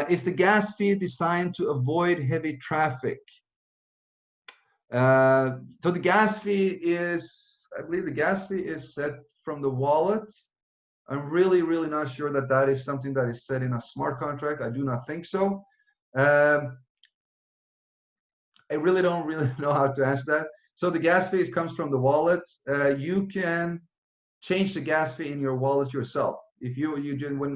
Is the gas fee designed to avoid heavy traffic? So the gas fee is, I believe the gas fee is set from the wallet. I'm really not sure that is something that is set in a smart contract. I do not think so. I really don't know how to answer that. So the gas fee comes from the wallet. You can change the gas fee in your wallet yourself. If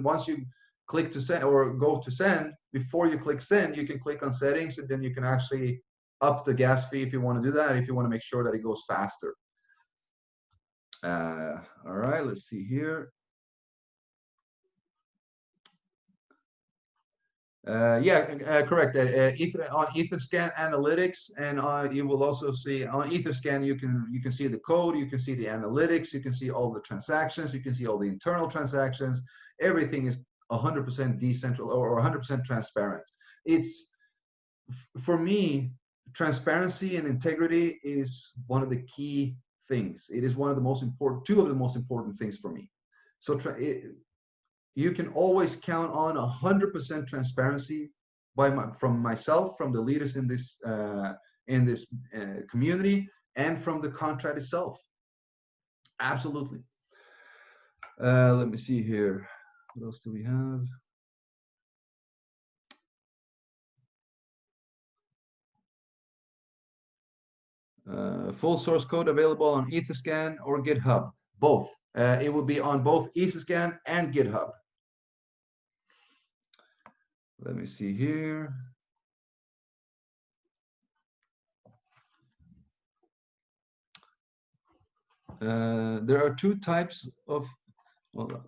once you click to send or go to send, before you click send, you can click on settings, and then you can actually up the gas fee if you want to do that, if you want to make sure that it goes faster. All right, let's see here. Correct. On EtherScan analytics, and you will also see on EtherScan you can see the code, you can see the analytics, you can see all the transactions, you can see all the internal transactions. Everything is 100% decentralized or 100% transparent. It's, for me, transparency and integrity is one of the key things. It is one of the most important, two of the most important things for me. So you can always count on 100% transparency from myself, from the leaders in this community, and from the contract itself. Absolutely. Let me see here. What else do we have? Full source code available on EtherScan or GitHub. Both. It will be on both EtherScan and GitHub. Let me see here. There are two types of, hold on.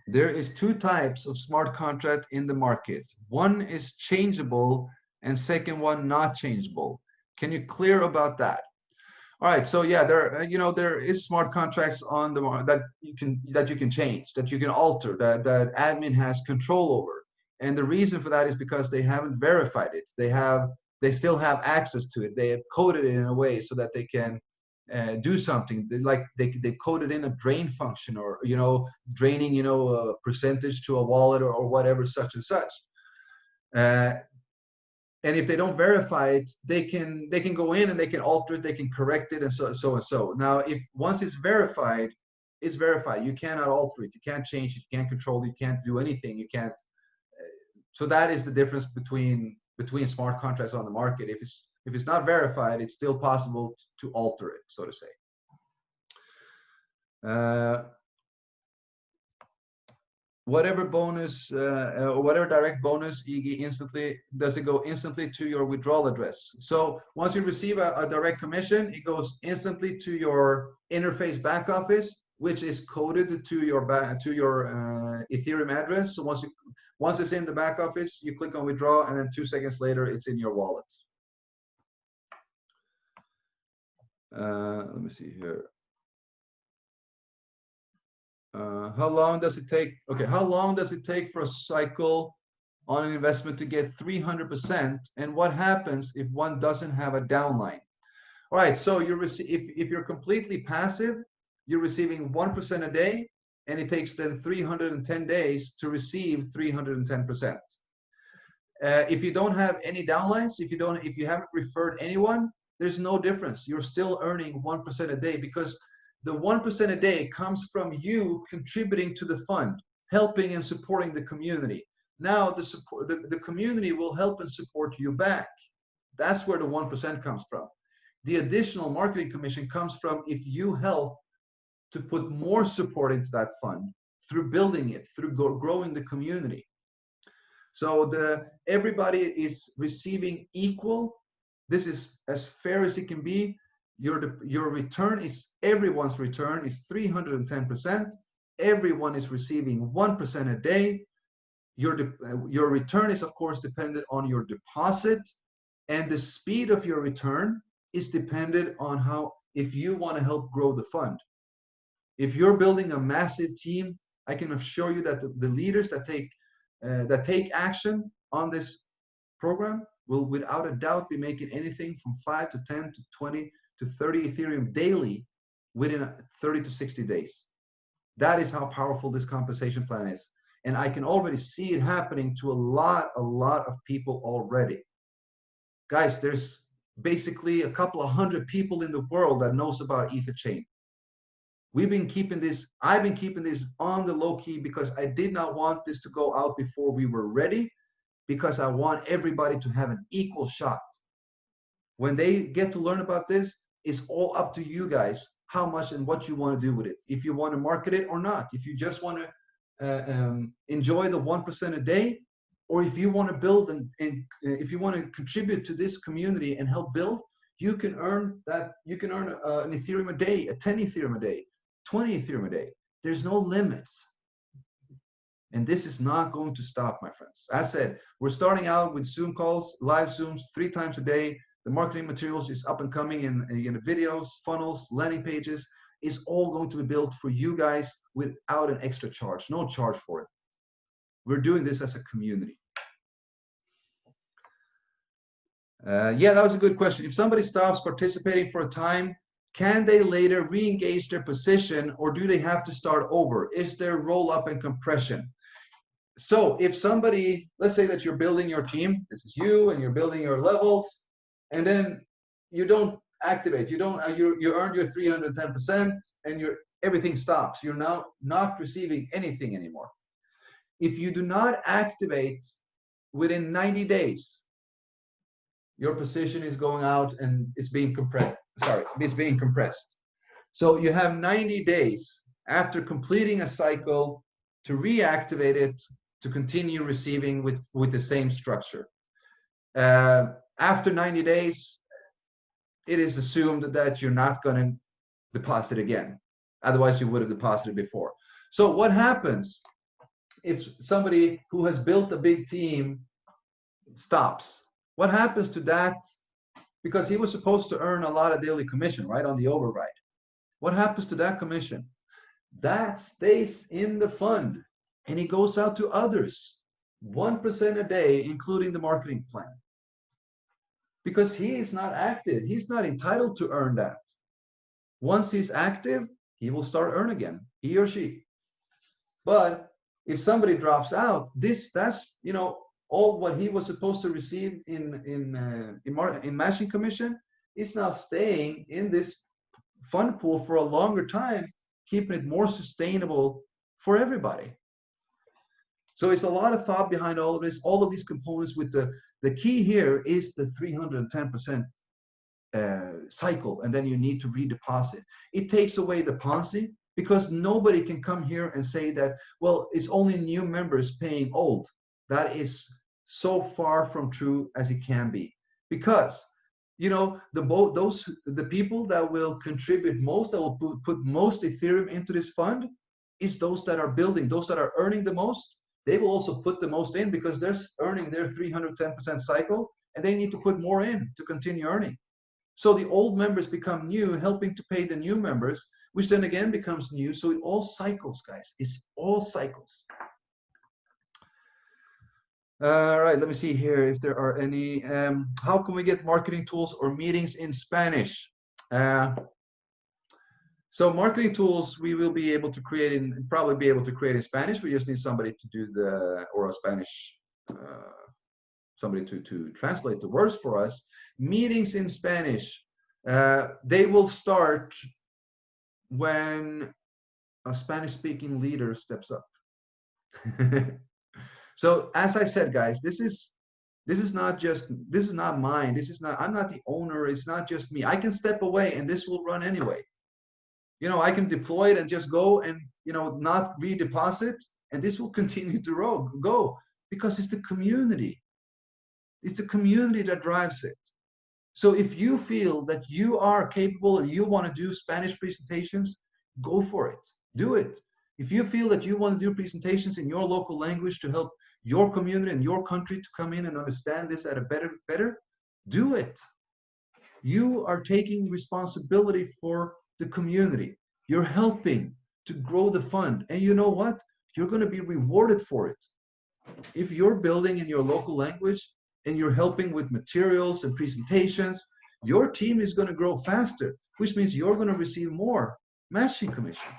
There is two types of smart contract in the market. One is changeable and second one not changeable. Can you clear about that? All right, so yeah, there is smart contracts on the market that you can change, that you can alter, that admin has control over. And the reason for that is because they haven't verified it. They still have access to it. They have coded it in a way so that they can do something. They coded in a drain function, or draining a percentage to a wallet, or whatever, such and such. And if they don't verify it, they can go in and they can alter it, they can correct it, and so. Now, if once it's verified, it's verified. You cannot alter it, you can't change it, you can't control it, you can't do anything. You can't. So that is the difference between smart contracts on the market. If it's not verified, it's still possible to alter it, so to say. Whatever bonus or whatever direct bonus, does it go instantly to your withdrawal address? So once you receive a direct commission, it goes instantly to your interface back office, which is coded to your Ethereum address. So once it's in the back office, you click on withdraw, and then 2 seconds later, it's in your wallet. Let me see here. How long does it take? Okay, how long does it take for a cycle on an investment to get 300%? And what happens if one doesn't have a downline? All right, so if you're completely passive, you're receiving 1% a day, and it takes then 310 days to receive 310%. If you don't have any downlines, if you haven't referred anyone, there's no difference. You're still earning 1% a day, because the 1% a day comes from you contributing to the fund, helping and supporting the community. Now the community will help and support you back. That's where the 1% comes from. The additional marketing commission comes from if you help to put more support into that fund through building it, through growing the community. So everybody is receiving equal. This is as fair as it can be. Your return is, everyone's return is 310%. Everyone is receiving 1% a day. Your return is, of course, dependent on your deposit, and the speed of your return is dependent on if you want to help grow the fund. If you're building a massive team, I can assure you that the leaders that take action on this program will without a doubt be making anything from 5 to 10 to 20 to 30 Ethereum daily within 30 to 60 days. That is how powerful this compensation plan is. And I can already see it happening to a lot of people already. Guys, there's basically a couple of hundred people in the world that knows about EtherChain. I've been keeping this on the low key because I did not want this to go out before we were ready, because I want everybody to have an equal shot. When they get to learn about this, it's all up to you guys how much and what you want to do with it. If you want to market it or not, if you just want to enjoy the 1% a day, or if you want to build and if you want to contribute to this community and help build, you can earn that. You can earn an Ethereum a day, 10 Ethereum a day, 20 Ethereum a day. There's no limits. And this is not going to stop, my friends. As said, we're starting out with Zoom calls, live Zooms 3 times a day. The marketing materials is up and coming in the videos, funnels, landing pages. Is all going to be built for you guys without an extra charge, no charge for it. We're doing this as a community. Yeah, that was a good question. If somebody stops participating for a time, can they later re-engage their position, or do they have to start over? Is there roll up and compression? So if somebody, let's say that you're building your team, this is you, and you're building your levels, and then you don't activate, you earned your 310%, and everything stops. You're now not receiving anything anymore. If you do not activate within 90 days, your position is going out and it's being compressed. Sorry, it's being compressed. So you have 90 days after completing a cycle to reactivate it, to continue receiving with the same structure. After 90 days, it is assumed that you're not going to deposit again. Otherwise, you would have deposited before. So what happens if somebody who has built a big team stops? What happens to that? Because he was supposed to earn a lot of daily commission, right, on the override. What happens to that commission? That stays in the fund, and it goes out to others, 1% a day, including the marketing plan. Because he is not active, he's not entitled to earn that. Once he's active, he will start earn again, he or she. But if somebody drops out, that's all what he was supposed to receive in matching commission is now staying in this fund pool for a longer time, keeping it more sustainable for everybody. So it's a lot of thought behind all of this, all of these components. With the key here is the 310% cycle, and then you need to redeposit. It takes away the Ponzi, because nobody can come here and say that, well, it's only new members paying old. That is so far from true as it can be, because the people that will contribute most, that will put most Ethereum into this fund, is those that are building, those that are earning the most. They will also put the most in because they're earning their 310% cycle, and they need to put more in to continue earning. So the old members become new, helping to pay the new members, which then again becomes new. So it all cycles, guys. It's all cycles. All right, let me see here if there are any. How can we get marketing tools or meetings in Spanish? So marketing tools we will be able to create probably be able to create in Spanish. We just need somebody to do or a Spanish, somebody to translate the words for us. Meetings in Spanish, they will start when a Spanish-speaking leader steps up. So as I said, guys, this is not mine. I'm not the owner. It's not just me. I can step away and this will run anyway. I can deploy it and just go and not redeposit, and this will continue to go because it's the community. It's the community that drives it. So if you feel that you are capable and you want to do Spanish presentations, go for it. Do it. If you feel that you want to do presentations in your local language to help your community and your country to come in and understand this at a better, do it. You are taking responsibility for the community. You're helping to grow the fund. And you know what? You're going to be rewarded for it. If you're building in your local language and you're helping with materials and presentations, your team is going to grow faster, which means you're going to receive more matching commission.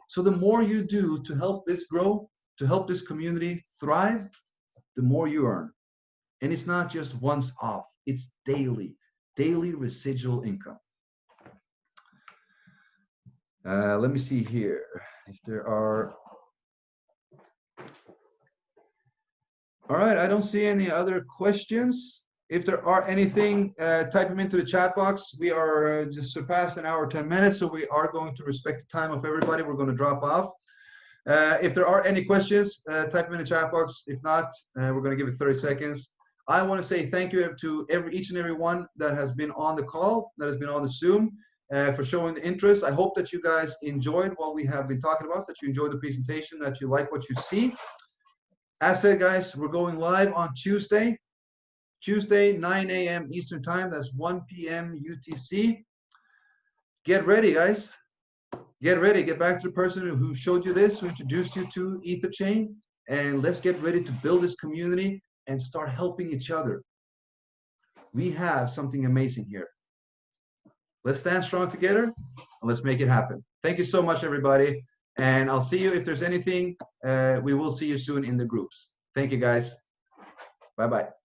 So the more you do to help this grow, to help this community thrive, the more you earn. And it's not just once off, it's daily residual income. Let me see here if there are. All right, I don't see any other questions. If there are anything, type them into the chat box. We are just surpassed an hour, 10 minutes, so we are going to respect the time of everybody. We're going to drop off. If there are any questions, type them in the chat box. If not, we're going to give it 30 seconds. I want to say thank you to each and every one that has been on the call, that has been on the Zoom, for showing the interest. I hope that you guys enjoyed what we have been talking about, that you enjoyed the presentation, that you like what you see. As said, guys, we're going live on Tuesday, 9 a.m. Eastern Time. That's 1 p.m. UTC. Get ready, guys. Get ready. Get back to the person who showed you this, who introduced you to EtherChain, and let's get ready to build this community and start helping each other. We have something amazing here. Let's stand strong together and let's make it happen. Thank you so much, everybody. And I'll see you if there's anything. We will see you soon in the groups. Thank you, guys. Bye-bye.